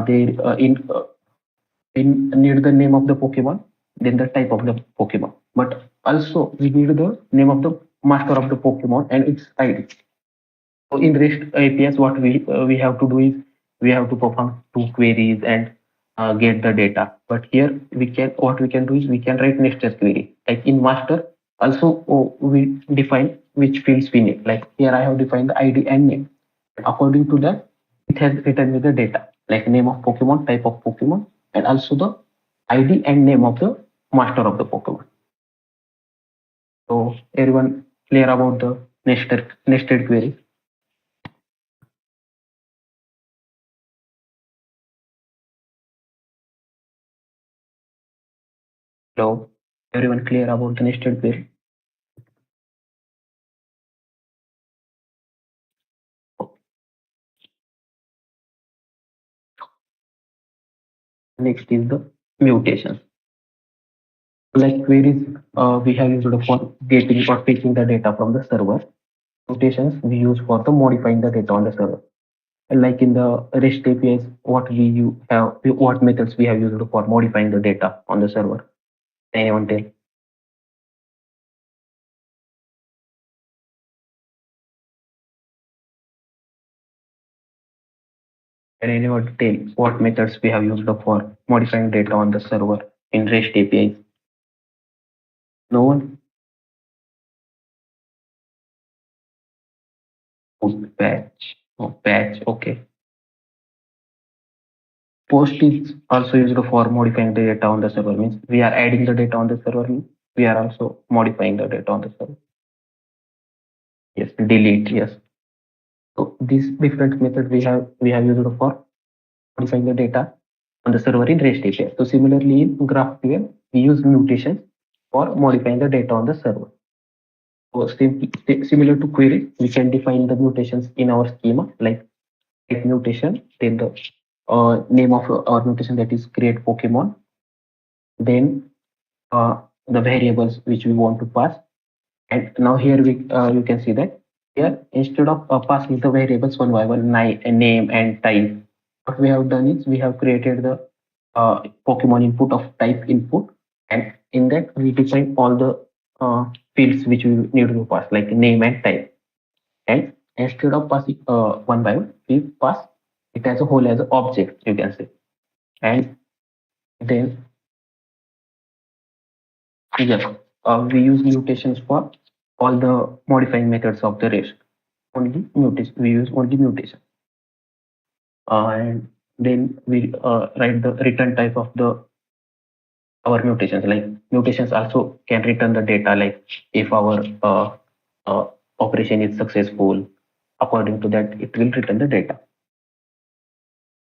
they need the name of the Pokemon, then the type of the Pokemon, but also we need the name of the master of the Pokemon and its ID. So in REST APIs, what we have to do is we have to perform two queries and get the data. But here what we can do is we can write nested query. Like in master, also we define which fields we need. Like here I have defined the ID and name. According to that, it has written with the data, like name of Pokemon, type of Pokemon, and also the ID and name of the master of the Pokemon. So everyone clear about the nested query? Hello, everyone clear about the nested query? Next is the mutations. Like queries, we have used for getting or taking the data from the server. Mutations we use for the modifying the data on the server. And like in the REST APIs, what methods we have used for modifying the data on the server? Anyone tell? Can anyone tell what methods we have used for modifying data on the server in REST APIs? No one? Oh, patch. Oh, patch. Okay. Post is also used for modifying the data on the server. Means we are adding the data on the server. Means we are also modifying the data on the server. Yes. Delete. Yes. So these different methods we have used for modifying the data on the server in REST API. So similarly in GraphQL, we use mutations for modifying the data on the server. So similar to query, we can define the mutations in our schema, like type mutation, then the name of our mutation, that is create Pokemon, then the variables which we want to pass. And now here you can see that here instead of passing the variables one by one, name and type, what we have done is we have created the Pokemon input of type input, and in that we define all the fields which we need to pass, like name and type. And instead of passing one by one, we pass it as a whole as an object, you can say. And then yes, we use mutations for all the modifying methods of the REST. Only mutation, we use only mutation. And then we write the return type of the our mutations. Like mutations also can return the data, like if our uh, operation is successful, according to that it will return the data.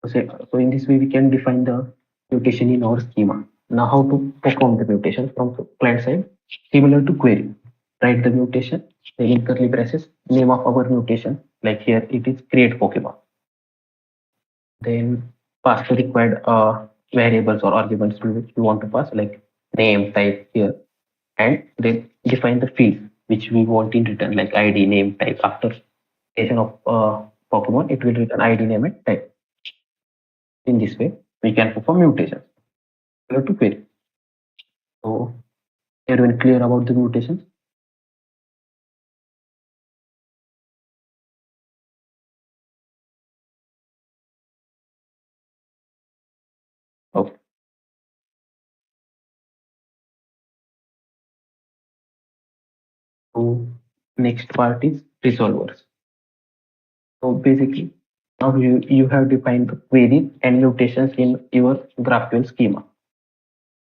So in this way we can define the mutation in our schema. Now how to perform the mutation from client side? Similar to query. Write the mutation, then in curly braces, name of our mutation, like here it is create Pokemon. Then pass the required variables or arguments which we want to pass, like name, type here, and then define the fields which we want in return, like ID, name, type. After creation of Pokemon, it will return ID, name, and type. In this way, we can perform mutations. Similar to query. So, everyone clear about the mutations? Okay. So, next part is resolvers. So basically, now you have defined the queries and mutations in your GraphQL schema.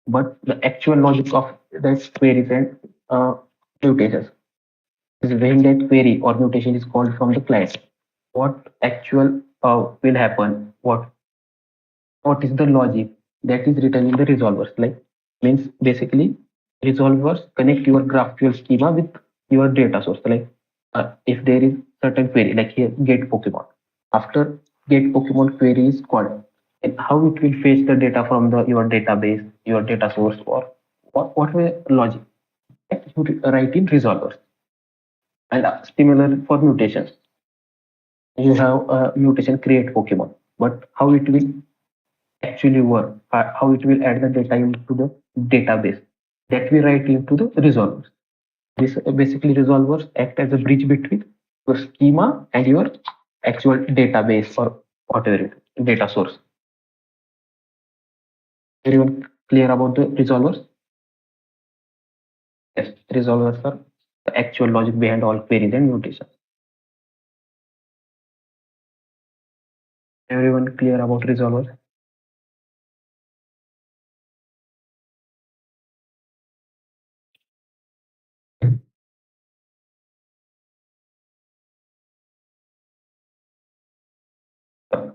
But the actual logic of that queries and mutations is when that query or mutation is called from the client. What actual will happen? What is the logic that is written in the resolvers? Like means basically resolvers connect your GraphQL schema with your data source. Like if there is certain query, like here get Pokemon. After get Pokemon query is called, and how it will fetch the data from the your database, your data source, or what way logic that you write in resolvers. And similar for mutations, you have a mutation create Pokemon, but how it will actually work, how it will add the data into the database, that we write into the resolvers. This basically resolvers act as a bridge between your schema and your actual database or whatever data source. Everyone clear about the resolvers? Yes, resolvers are the actual logic behind all queries and mutations. Everyone clear about resolver?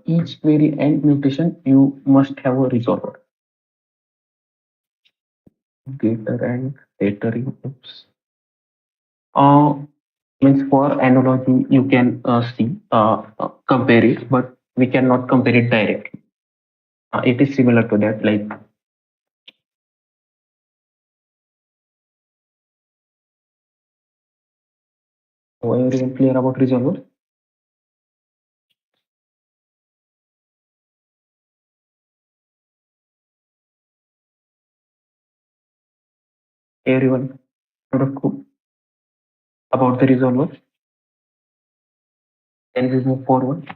Each query and mutation, you must have a resolver. Getter and gettering. Oops. Means for analogy, you can see compare it, but we cannot compare it directly. It is similar to that, like everyone clear about resolver? Everyone about the resolver? Can we move forward?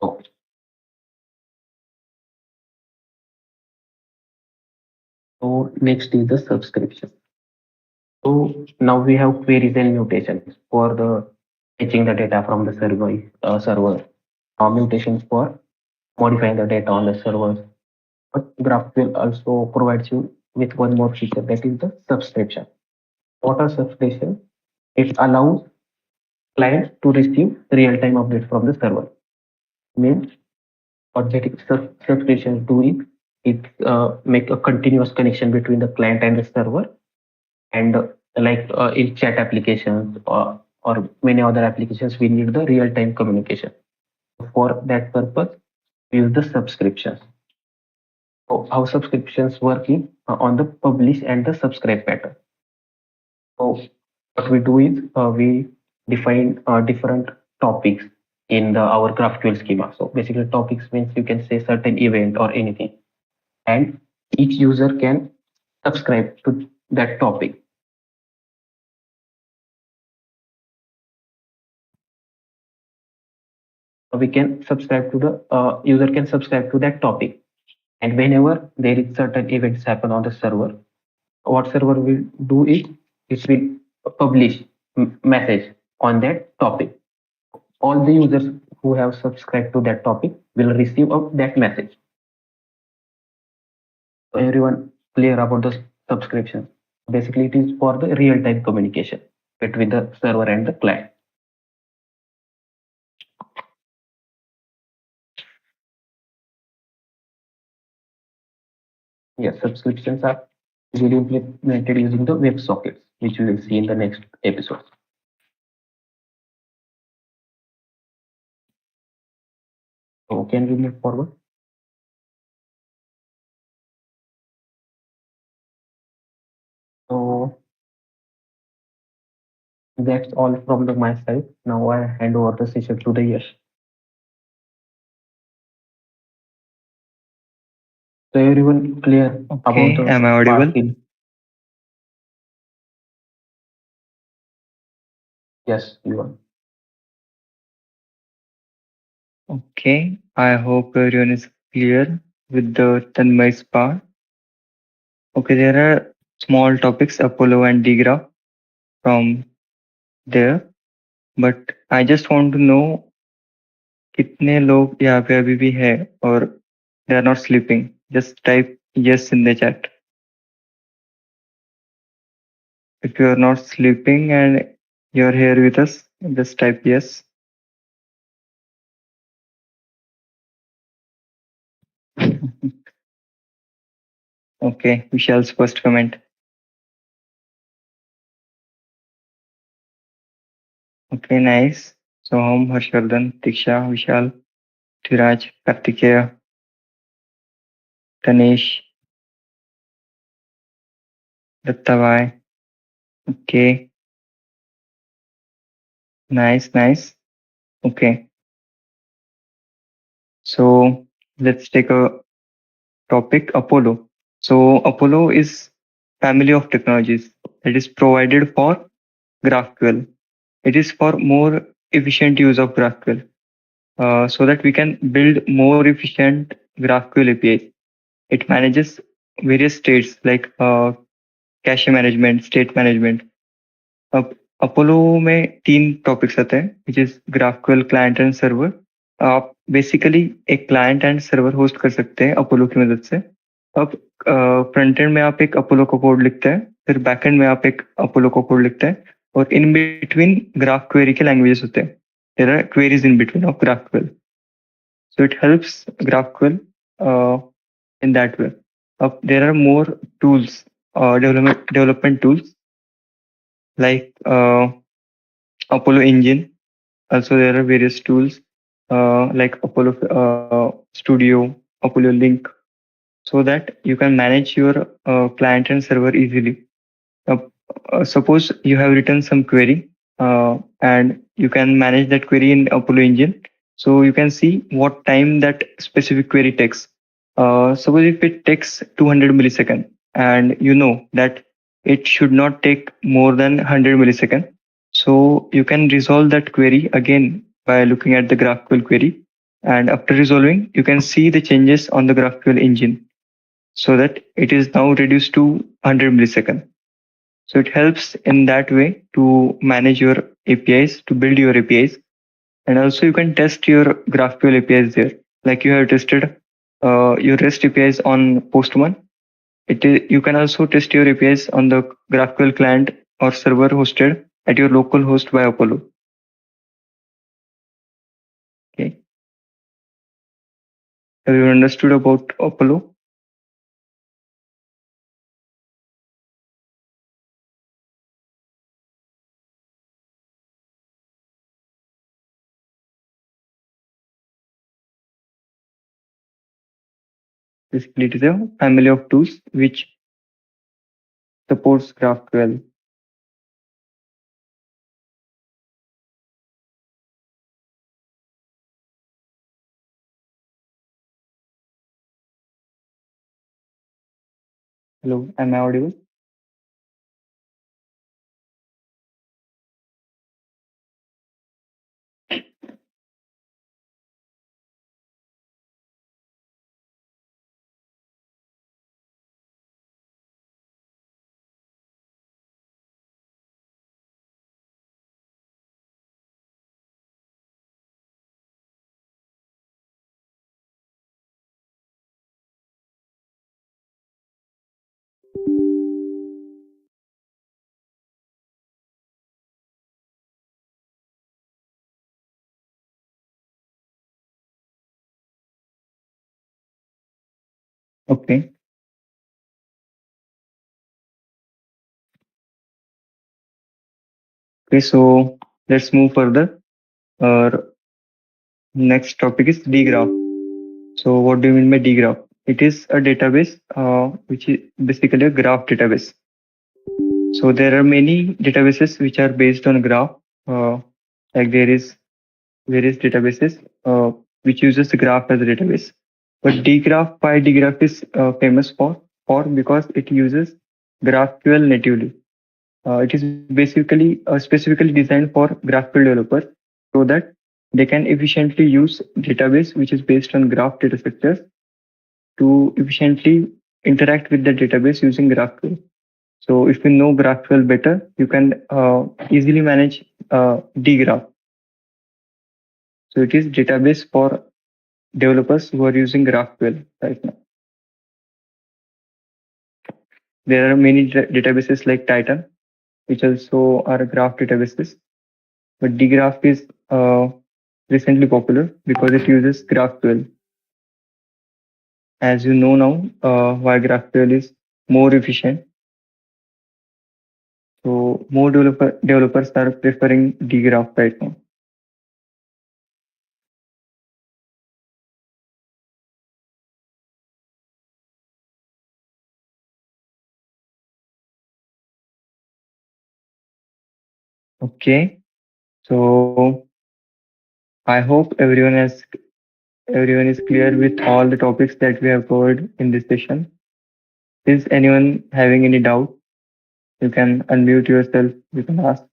Okay. So next is the subscription. So now we have queries and mutations for the fetching the data from the server, mutations for modifying the data on the server. But GraphQL also provides you with one more feature, that is the subscription. What are subscription? It allows clients to receive real-time updates from the server. Means what that subscriptions do is it make a continuous connection between the client and the server, and in chat applications or many other applications, we need the real-time communication. For that purpose, we use the subscriptions. So how subscriptions working on the publish and the subscribe pattern. So what we do is we define different topics in our GraphQL schema. So basically, topics means you can say certain event or anything, and each user can subscribe to that topic. We can subscribe to the user can subscribe to that topic, and whenever there is certain events happen on the server, what server will do is it will publish message on that topic. All the users who have subscribed to that topic will receive that message. So everyone clear about the subscription? Basically, it is for the real-time communication between the server and the client. Yes, subscriptions are usually implemented using the web sockets, which we will see in the next episode. So can we move forward? So that's all from my side. Now I hand over the session to the Yash. So everyone clear about Okay, the am I audible? part in? Yes, you are. Okay, I hope everyone is clear with the Tanmai's part. Okay, there are small topics, Apollo and Digra from there, but I just want to know कितने लोग यहाँ पे अभी भी है और they are not sleeping. Just type yes in the chat. If you are not sleeping and you are here with us, just type yes. Okay, Vishal's first comment. Okay, nice. Soham, Harshvardhan, Diksha, Vishal, Dhiraj, Kartikeya, Tanesh, Dattavai. Okay, nice, nice. Okay, so let's take a topic, Apollo. So Apollo is family of technologies that is provided for GraphQL. It is for more efficient use of GraphQL. so that we can build more efficient GraphQL APIs. It manages various states like cache management, state management. अब Apollo में 3 topics आते हैं which is GraphQL client and server. आप basically एक client and server host कर सकते हैं Apollo की मदद से. अब फ्रंट एंड में आप एक अपोलो का कोड लिखते हैं, फिर बैक एंड में आप एक अपोलो का कोड लिखते हैं, और इन बिटवीन ग्राफ क्वेरी के लैंग्वेजेस होते हैं. There are queries in between of GraphQL. So it helps GraphQL in that way. There are more tools, development tools like Apollo Engine. Also, there are various tools like Apollo Studio, Apollo Link, so that you can manage your client and server easily. Suppose you have written some query and you can manage that query in Apollo Engine. So you can see what time that specific query takes. Suppose if it takes 200 milliseconds and you know that it should not take more than 100 milliseconds. So you can resolve that query again by looking at the GraphQL query. And after resolving, you can see the changes on the GraphQL engine so that it is now reduced to 100 milliseconds. So it helps in that way to manage your APIs, to build your APIs. And also you can test your GraphQL APIs there. Like you have tested your REST APIs on Postman. You can also test your APIs on the GraphQL client or server hosted at your local host by Apollo. Okay. Have you understood about Apollo? Basically, it is a family of tools which supports GraphQL. Hello, am I audible? Okay. Okay, so let's move further. Our next topic is dgraph. So what do you mean by dgraph? It is a database which is basically a graph database. So there are many databases which are based on graph. Like there is various databases which uses the graph as a database. But dgraph, why dgraph is famous for because it uses GraphQL natively. It is basically specifically designed for GraphQL developers so that they can efficiently use database which is based on graph data structures to efficiently interact with the database using GraphQL. So if you know GraphQL better, you can easily manage dgraph. So it is database for developers who are using GraphQL right now. There are many databases like Titan, which also are graph databases. But dgraph is recently popular because it uses GraphQL. As you know now, why GraphQL is more efficient. So more developers are preferring dgraph right now. Okay, so I hope everyone is clear with all the topics that we have covered in this session. Is anyone having any doubt? You can unmute yourself. You can ask.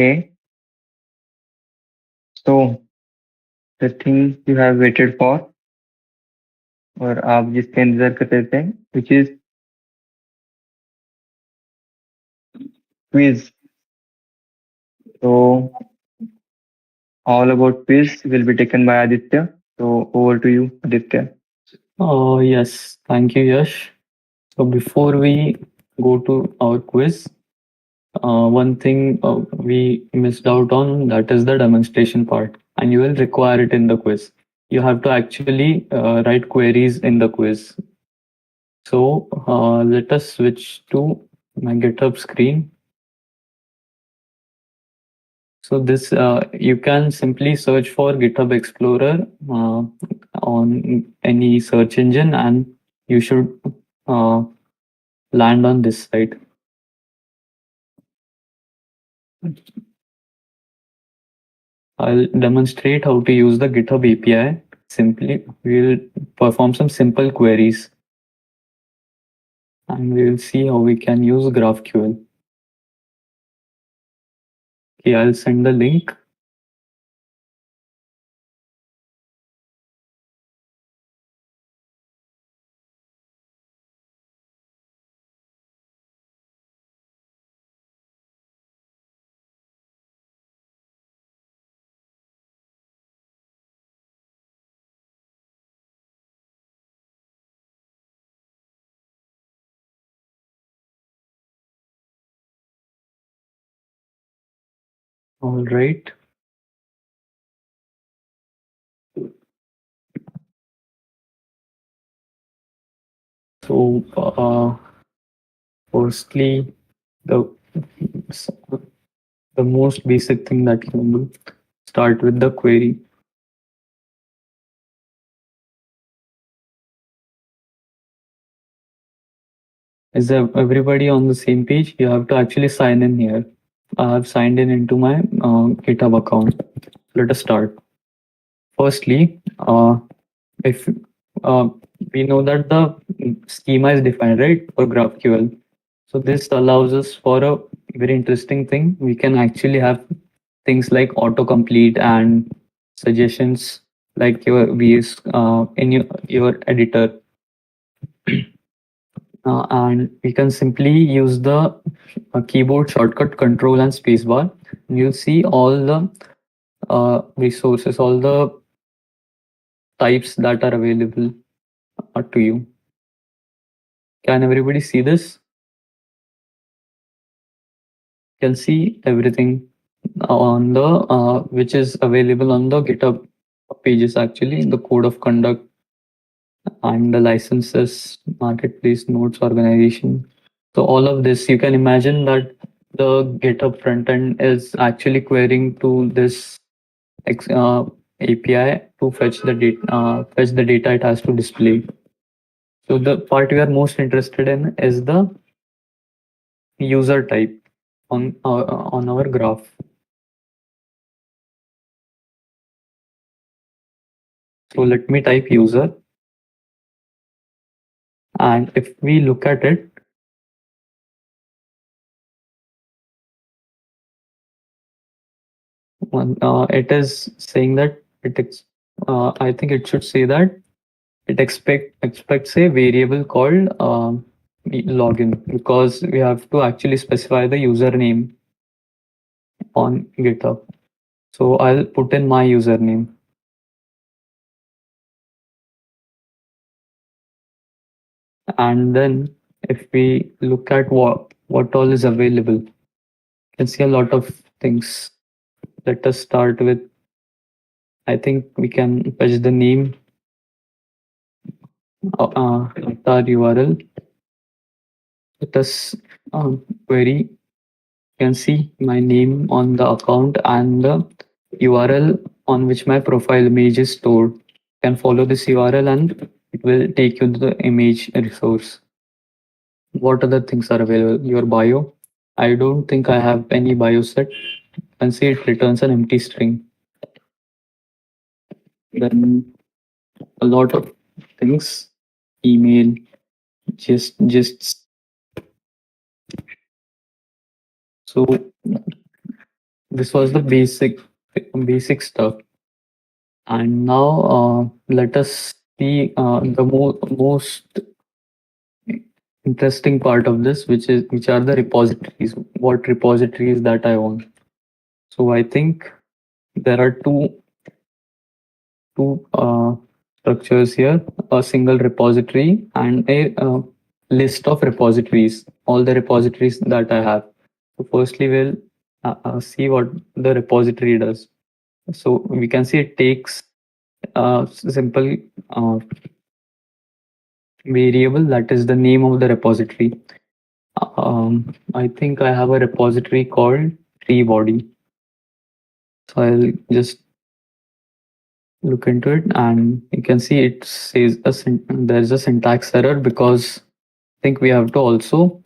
Okay. So the thing you have waited for, और आप जिसका इंतजार कर रहे थे, which is quiz. So all about quiz will be taken by Aditya. So over to you, Aditya. Yes, thank you, Yash. So before we go to our quiz, one thing we missed out on, that is the demonstration part, and you will require it in the quiz. You have to actually write queries in the quiz. So let us switch to my GitHub screen. So this you can simply search for GitHub Explorer on any search engine, and you should uh, land on this site. I'll demonstrate how to use the GitHub API. Simply, we'll perform some simple queries, and we'll see how we can use GraphQL. Okay, I'll send the link. All right. So, firstly, the the most basic thing that you can do, start with the query. Is everybody on the same page? You have to actually sign in here. I have signed in into my GitHub account. Let us start. Firstly, if uh, we know that the schema is defined, right, for GraphQL. So this allows us for a very interesting thing. We can actually have things like autocomplete and suggestions like your views in your editor. And we can simply use the keyboard shortcut control and spacebar. You'll see all the resources, all the types that are available to you. Can everybody see this? You can see everything on the which is available on the GitHub pages, actually, the code of conduct and the licenses, marketplace, notes, organization. So all of this, you can imagine that the GitHub front end is actually querying to this API to fetch the data it has to display. So the part we are most interested in is the user type on our graph. So let me type user, and if we look at it, it is saying that I think it should say that it expects a variable called login, because we have to actually specify the username on GitHub. So I'll put in my username. And then if we look at what all is available, you can see a lot of things. Let us start with, I think we can fetch the name, our URL. Let us query. You can see my name on the account and the URL on which my profile image is stored. You can follow this URL and it will take you to the image resource. What other things are available? Your bio. I don't think I have any bio set. You can see it returns an empty string. Then a lot of things. Email, just so This was the basic stuff. And now let us see the most interesting part of this, which are the repositories. What repositories that I own. So I think there are two structures here: a single repository and a list of repositories. All the repositories that I have. So firstly, we'll see what the repository does. So we can see it takes a simple variable, that is the name of the repository. I think I have a repository called tree body. So I'll just look into it, and you can see it says there's a syntax error because I think we have to also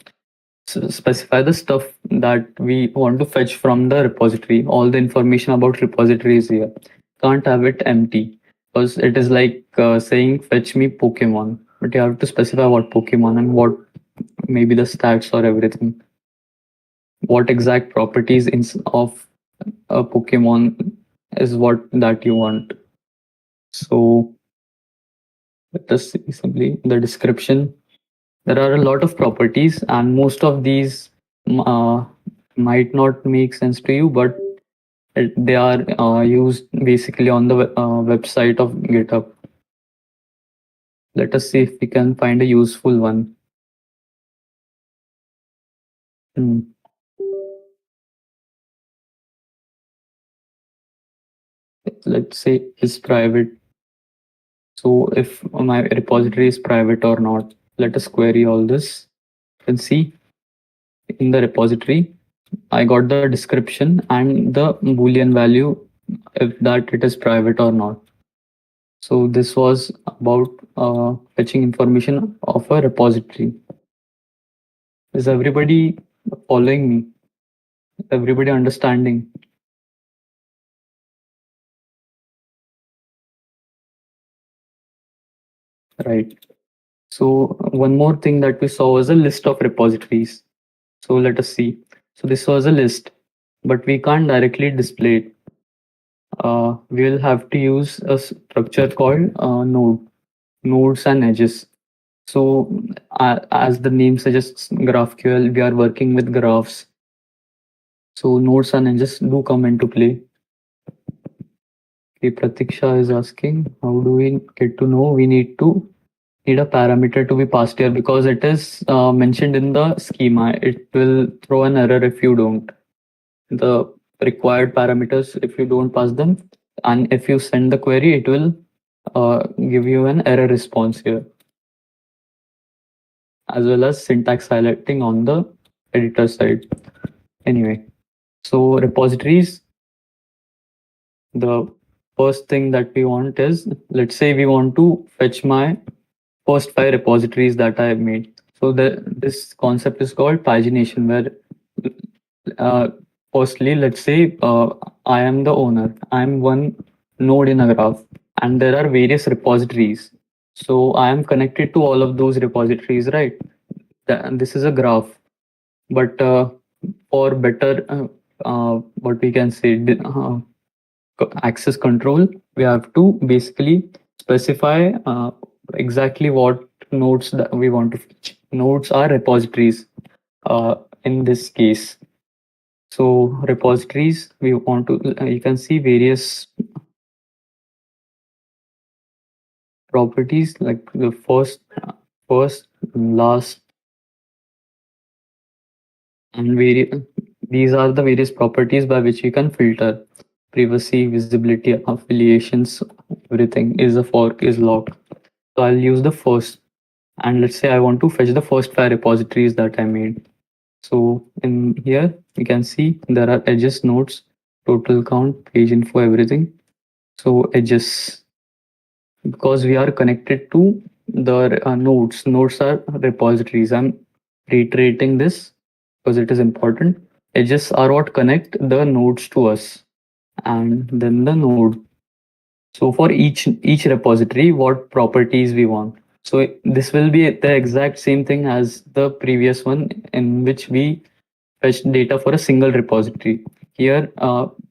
specify the stuff that we want to fetch from the repository. All the information about repository is here. Can't have it empty because it is like saying fetch me Pokemon, but you have to specify what Pokemon and what maybe the stats or everything. What exact properties of a Pokemon is what that you want. So let us see simply the description. There are a lot of properties, and most of these might not make sense to you, but they are used basically on the website of GitHub. Let us see if we can find a useful one. Let's say is private. So if my repository is private or not, let us query all this. You can see in the repository, I got the description and the Boolean value if that it is private or not. So this was about fetching information of a repository. Is everybody following me? Everybody understanding? Right. So one more thing that we saw was a list of repositories. So let us see. So this was a list, but we can't directly display it. We'll have to use a structure called nodes and edges. So as the name suggests, GraphQL, we are working with graphs. So nodes and edges do come into play. Okay, Pratiksha is asking, how do we get to know we need a parameter to be passed here, because it is mentioned in the schema. It will throw an error if you don't. The required parameters, if you don't pass them, and if you send the query, it will give you an error response here, as well as syntax highlighting on the editor side. Anyway, so repositories, the first thing that we want is, let's say we want to fetch my first 5 repositories that I have made. So this concept is called pagination, where firstly, let's say I am the owner. I'm one node in a graph, and there are various repositories. So I am connected to all of those repositories, right? And this is a graph. But for better, what we can say, access control, we have to basically specify exactly what nodes that we want to fetch. Nodes are repositories in this case. So repositories, we want to, you can see various properties like the first, last, and these are the various properties by which you can filter privacy, visibility, affiliations, everything. Is a fork, is lock. So I'll use the first, and let's say I want to fetch the first 5 repositories that I made. So in here, you can see there are edges, nodes, total count, page info, everything. So edges, because we are connected to the nodes. Nodes are repositories. I'm reiterating this because it is important. Edges are what connect the nodes to us, and then the node. So for each repository, what properties we want. So this will be the exact same thing as the previous one, in which we fetch data for a single repository. here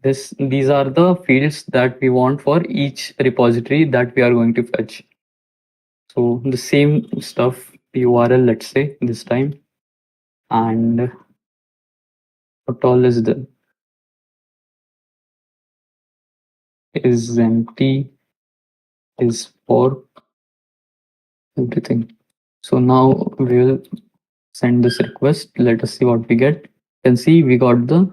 these are the fields that we want for each repository that we are going to fetch. So the same stuff, URL, let's say this time, and what all is the is empty, is for everything. So now we'll send this request. Let us see what we get. You can see we got the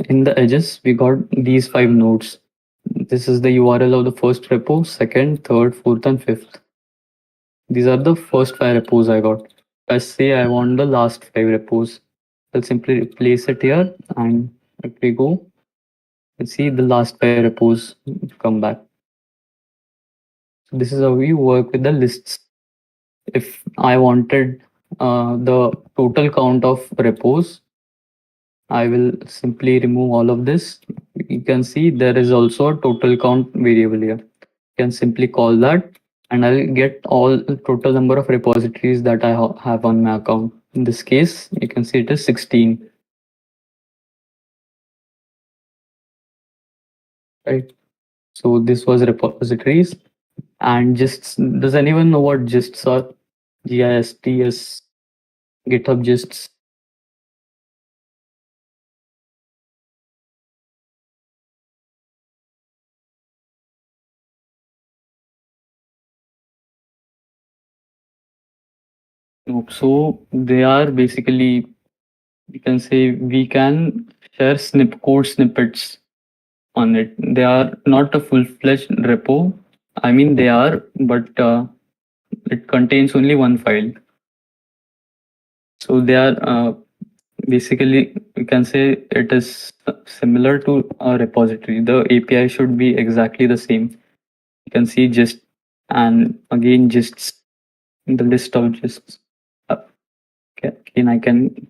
in the edges we got these 5 nodes. This is the URL of the first repo, second, third, fourth, and fifth. These are the first 5 repos I got. Let's say I want the last 5 repos. I'll simply replace it here, and if we go, let's see the last 5 repos come back. So this is how we work with the lists. If I wanted the total count of repos, I will simply remove all of this. You can see there is also a total count variable here. You can simply call that, and I'll get all the total number of repositories that I have on my account. In this case, you can see it is 16. Right. So this was repositories. And gists. Does anyone know what gists are? GISTs, GitHub gists. Nope. So they are basically, you can say, we can share code snippets on it. They are not a full-fledged repo. I mean, they are, but it contains only one file. So they are basically, you can say it is similar to a repository. The API should be exactly the same. You can see gist, and again gists, the list of gists. Again, I can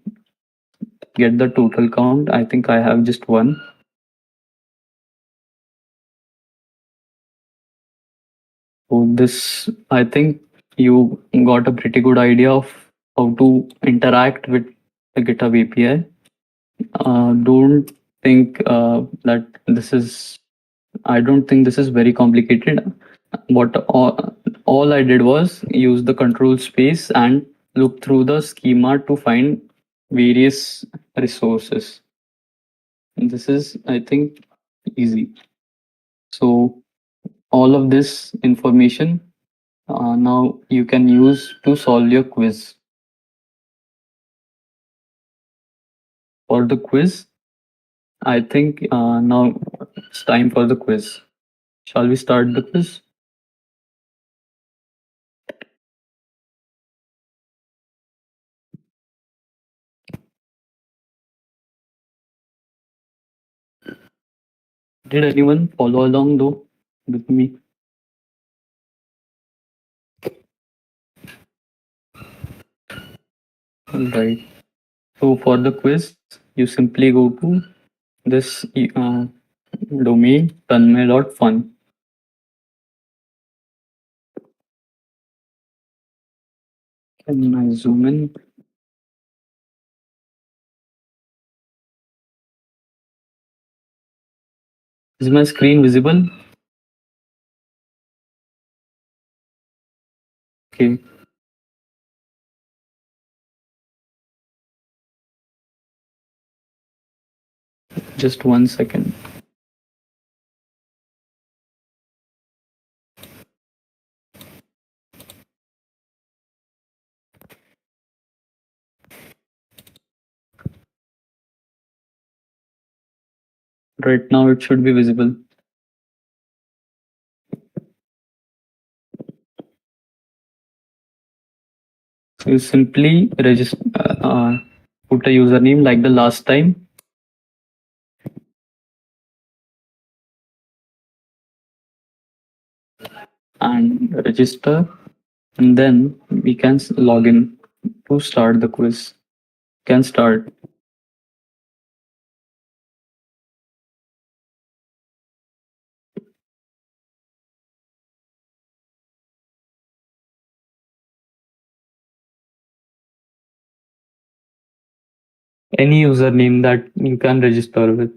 get the total count. I think I have just one. So this, I think you got a pretty good idea of how to interact with the GitHub API. Don't think that this is, I don't think this is very complicated. What all I did was use the control space and look through the schema to find various resources. And this is, I think, easy. So all of this information now you can use to solve your quiz. For the quiz, I think now it's time for the quiz. Shall we start the quiz? Did anyone follow along though with me? All right. So for the quiz, you simply go to this domain tanmay.fun. Can I zoom in? Is my screen visible? Okay. Just 1 second. Right now it should be visible. So you simply register, put a username like the last time. And register, and then we can log in to start the quiz. Can start. Any username that you can register with.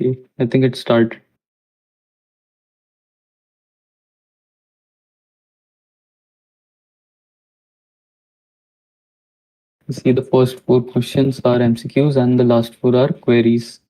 Okay, I think it started. See, the first four questions are MCQs and the last four are queries.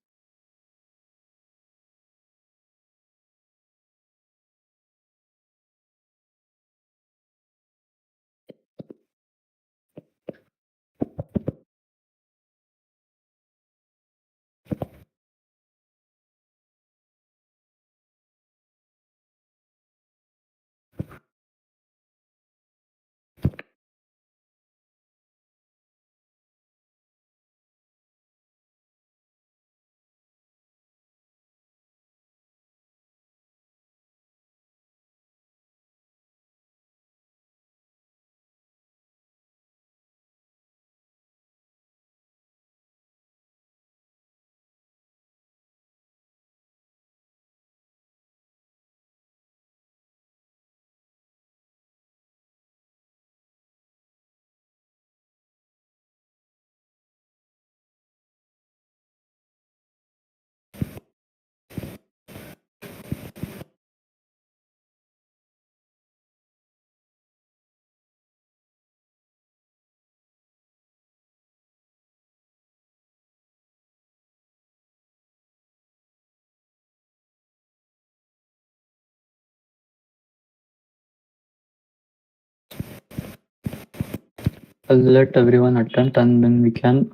I'll let everyone attempt and then we can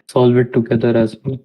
solve it together as well.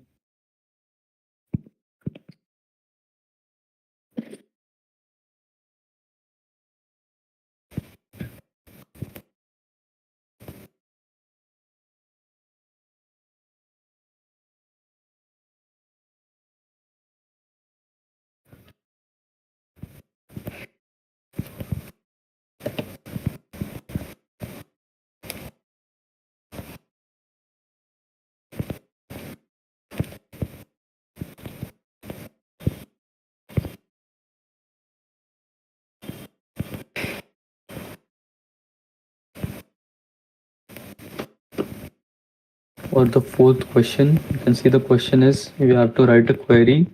For the fourth question, you can see the question is you have to write a query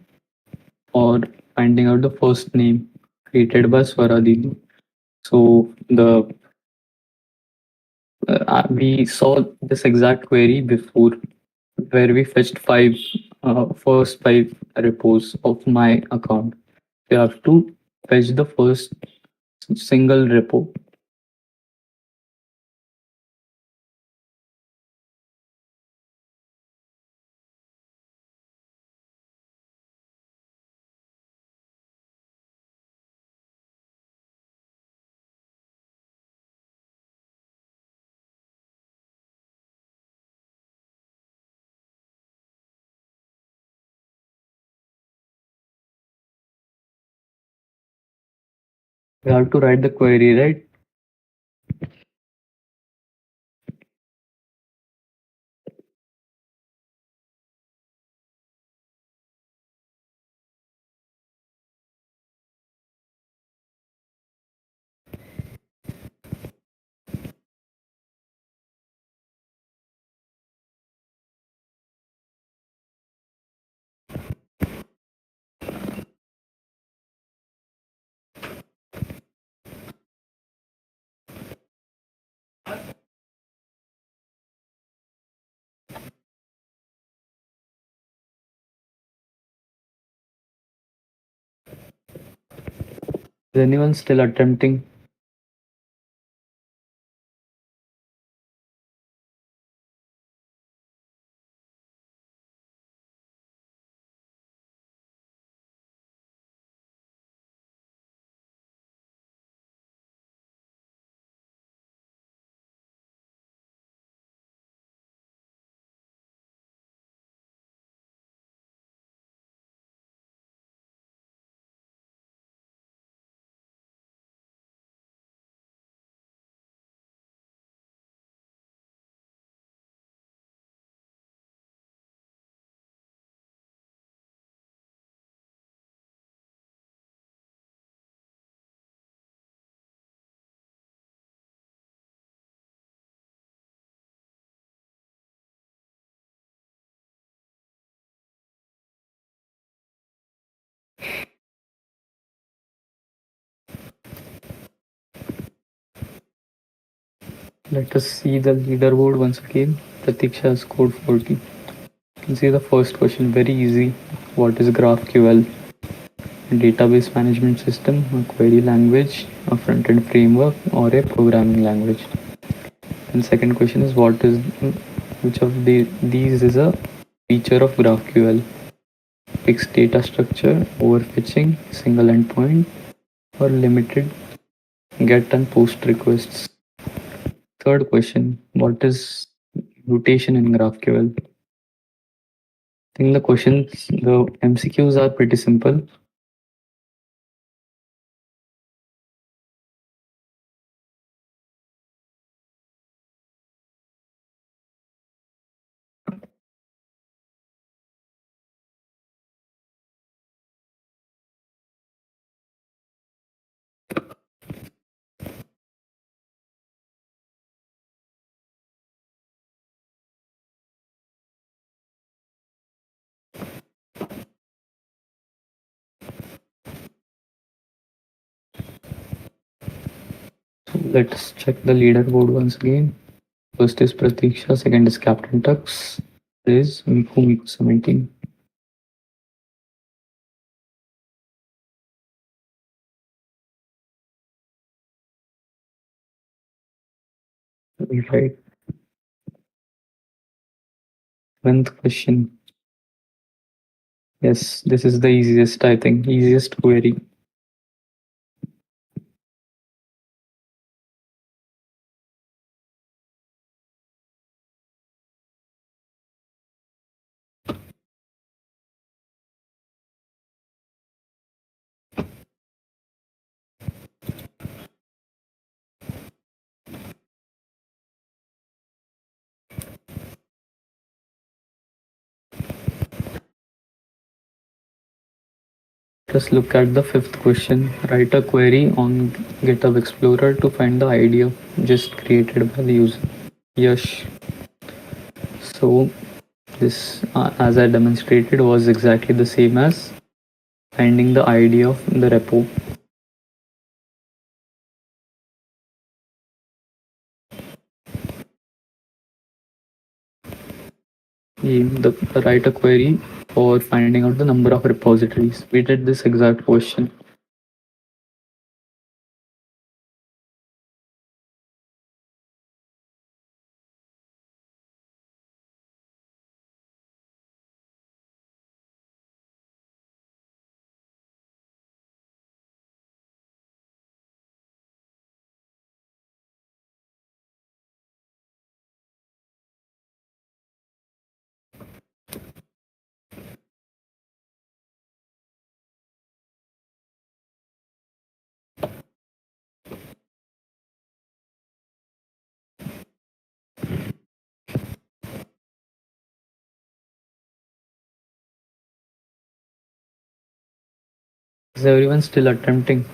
for finding out the first name created by Swaradini. So we saw this exact query before where we fetched first five repos of my account. You have to fetch the first single repo. You have to write the query, right? Is anyone still attempting? Let us see the leaderboard once again. Pratiksha has scored 40. You can see the first question, very easy. What is GraphQL? A database management system, a query language, a front-end framework, or a programming language? And second question is which of these is a feature of GraphQL? Fixed data structure, overfetching, single endpoint, or limited get and post requests? Third question, what is mutation in GraphQL? I think the MCQs are pretty simple. So let's check the leaderboard once again. First is Pratiksha, second is Captain Tux, third is Miku 17. Right. 10th question. Yes, this is the easiest, I think, easiest query. Let's look at the fifth question. Write a query on GitHub Explorer to find the ID just created by the user. Yash. So this, as I demonstrated, was exactly the same as finding the ID of the repo. Write a query for finding out the number of repositories. We did this exact question. Is everyone still attempting?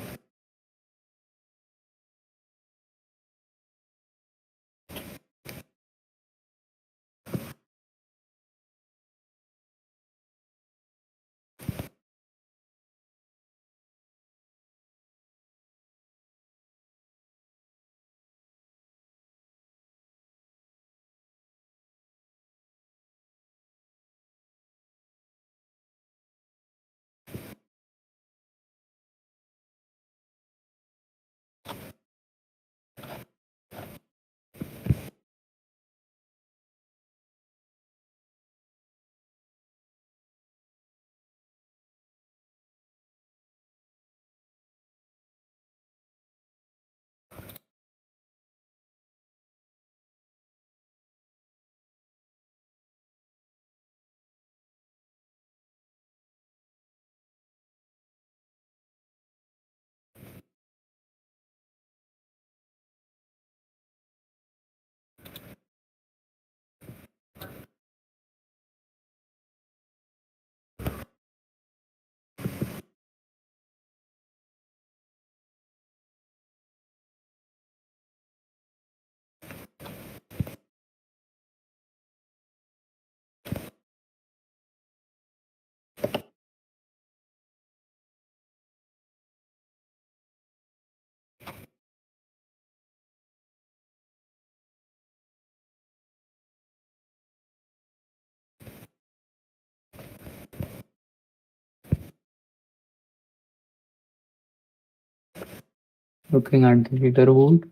Looking at the leaderboard,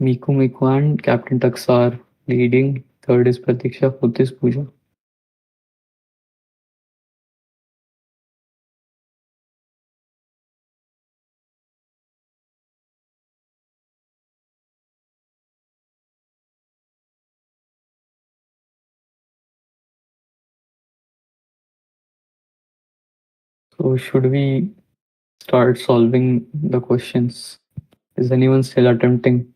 Miku Miku and Captain Tux are leading. Third is Pratiksha, fourth is Pooja. So should we start solving the questions? Is anyone still attempting?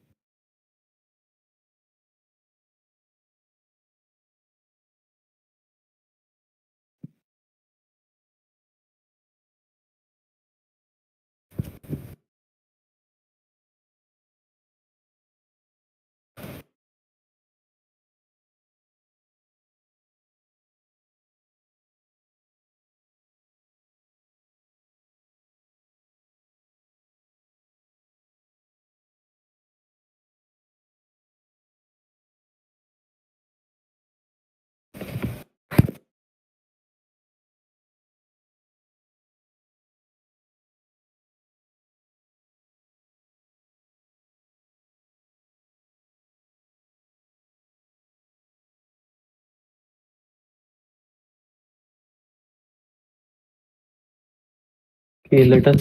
Okay, let us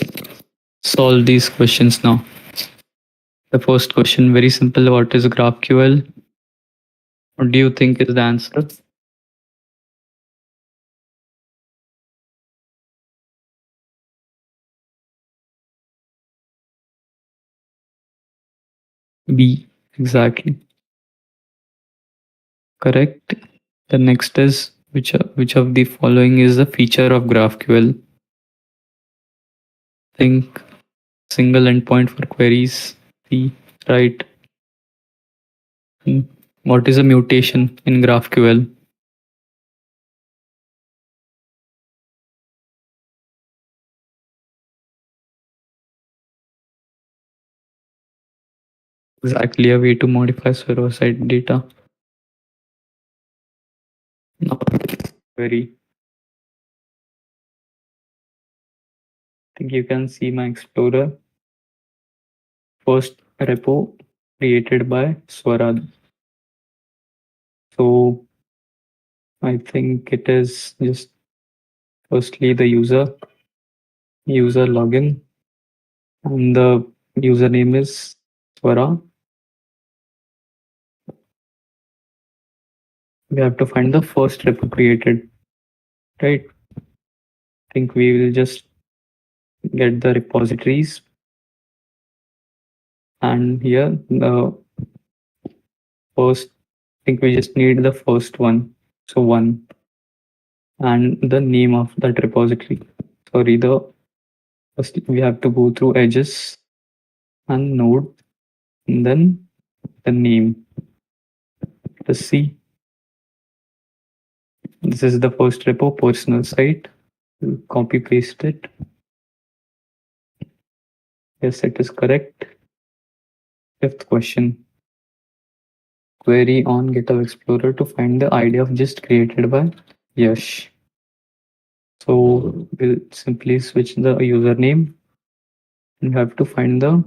solve these questions now. The first question, very simple. What is GraphQL? What do you think is the answer? B. Exactly. Correct. The next is which of the following is the feature of GraphQL? Think single endpoint for queries. C. Right. Hmm. What is a mutation in GraphQL? Exactly a way to modify server-side data. Now, query. I think you can see my Explorer. First repo created by Swarad. So I think it is just firstly the user login, and the username is Swara. We have to find the first repo created, right? I think we will just get the repositories, and here the first, I think we just need the first one. So one, and the name of that repository. Sorry, the first we have to go through edges and node, and then the name. Let's see. This is the first repo, personal site. We'll copy paste it. Yes, it is correct. Fifth question. Query on GitHub Explorer to find the ID of gist created by Yash. So we'll simply switch the username and have to find the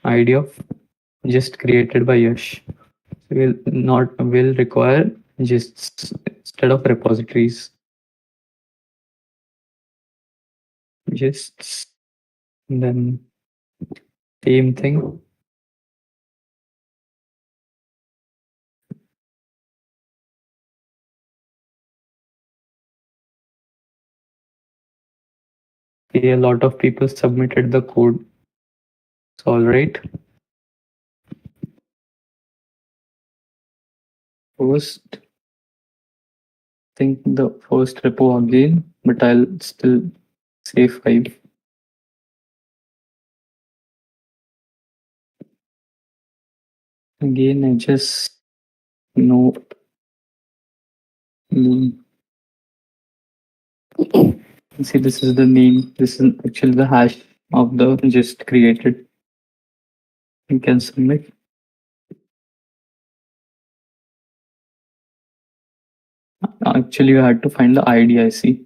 ID of gist created by Yash. So will require gists instead of repositories. Gists, then same thing. A lot of people submitted the code. It's all right. First, think the first repo again, but I'll still say 5. Again, I just know. See, this is the name. This is actually the hash of the gist created. You can submit. Actually, you had to find the ID, I see.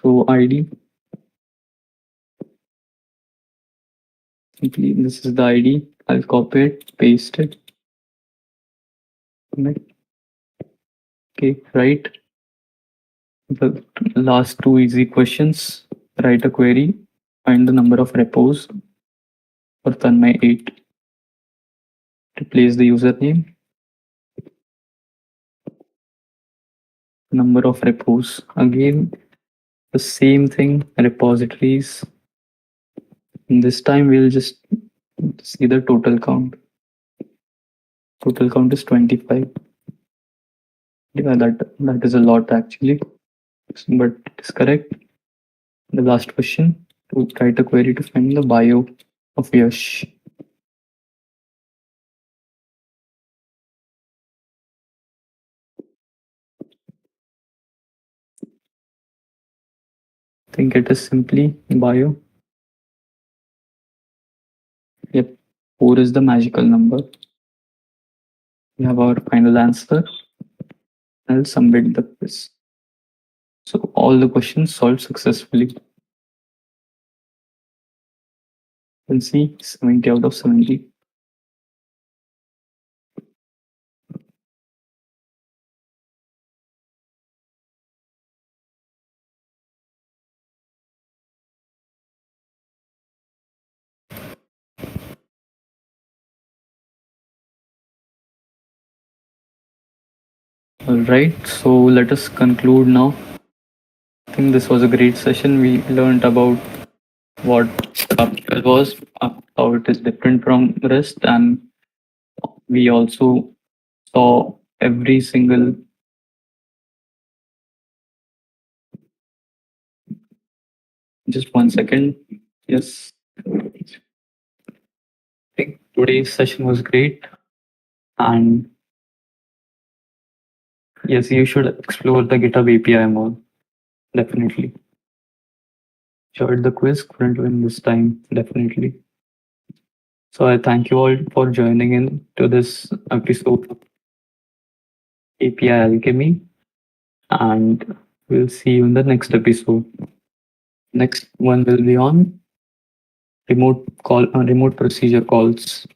So ID Simply, this is the ID. I'll copy it, paste it. Connect. Okay, right. The last two easy questions. Write a query. Find the number of repos for Tanmay 8. Replace the username. Number of repos. Again, the same thing. Repositories. And this time we'll just see the total count. Total count is 25. Yeah, that is a lot actually, but it is correct. The last question, to write a query to find the bio of Yash. I think it is simply bio. Yep, 4 is the magical number. We have our final answer. I'll submit the quiz. So all the questions solved successfully. You can see 70 out of 70. All right, so let us conclude now. I think this was a great session. We learned about what GraphQL was, how it is different from REST, and we also saw every single just 1 second. Yes, I think today's session was great, and yes, you should explore the GitHub API more. Definitely. Enjoyed the quiz, couldn't win this time. Definitely. So I thank you all for joining in to this episode of API Alchemy, and we'll see you in the next episode. Next one will be on remote procedure calls.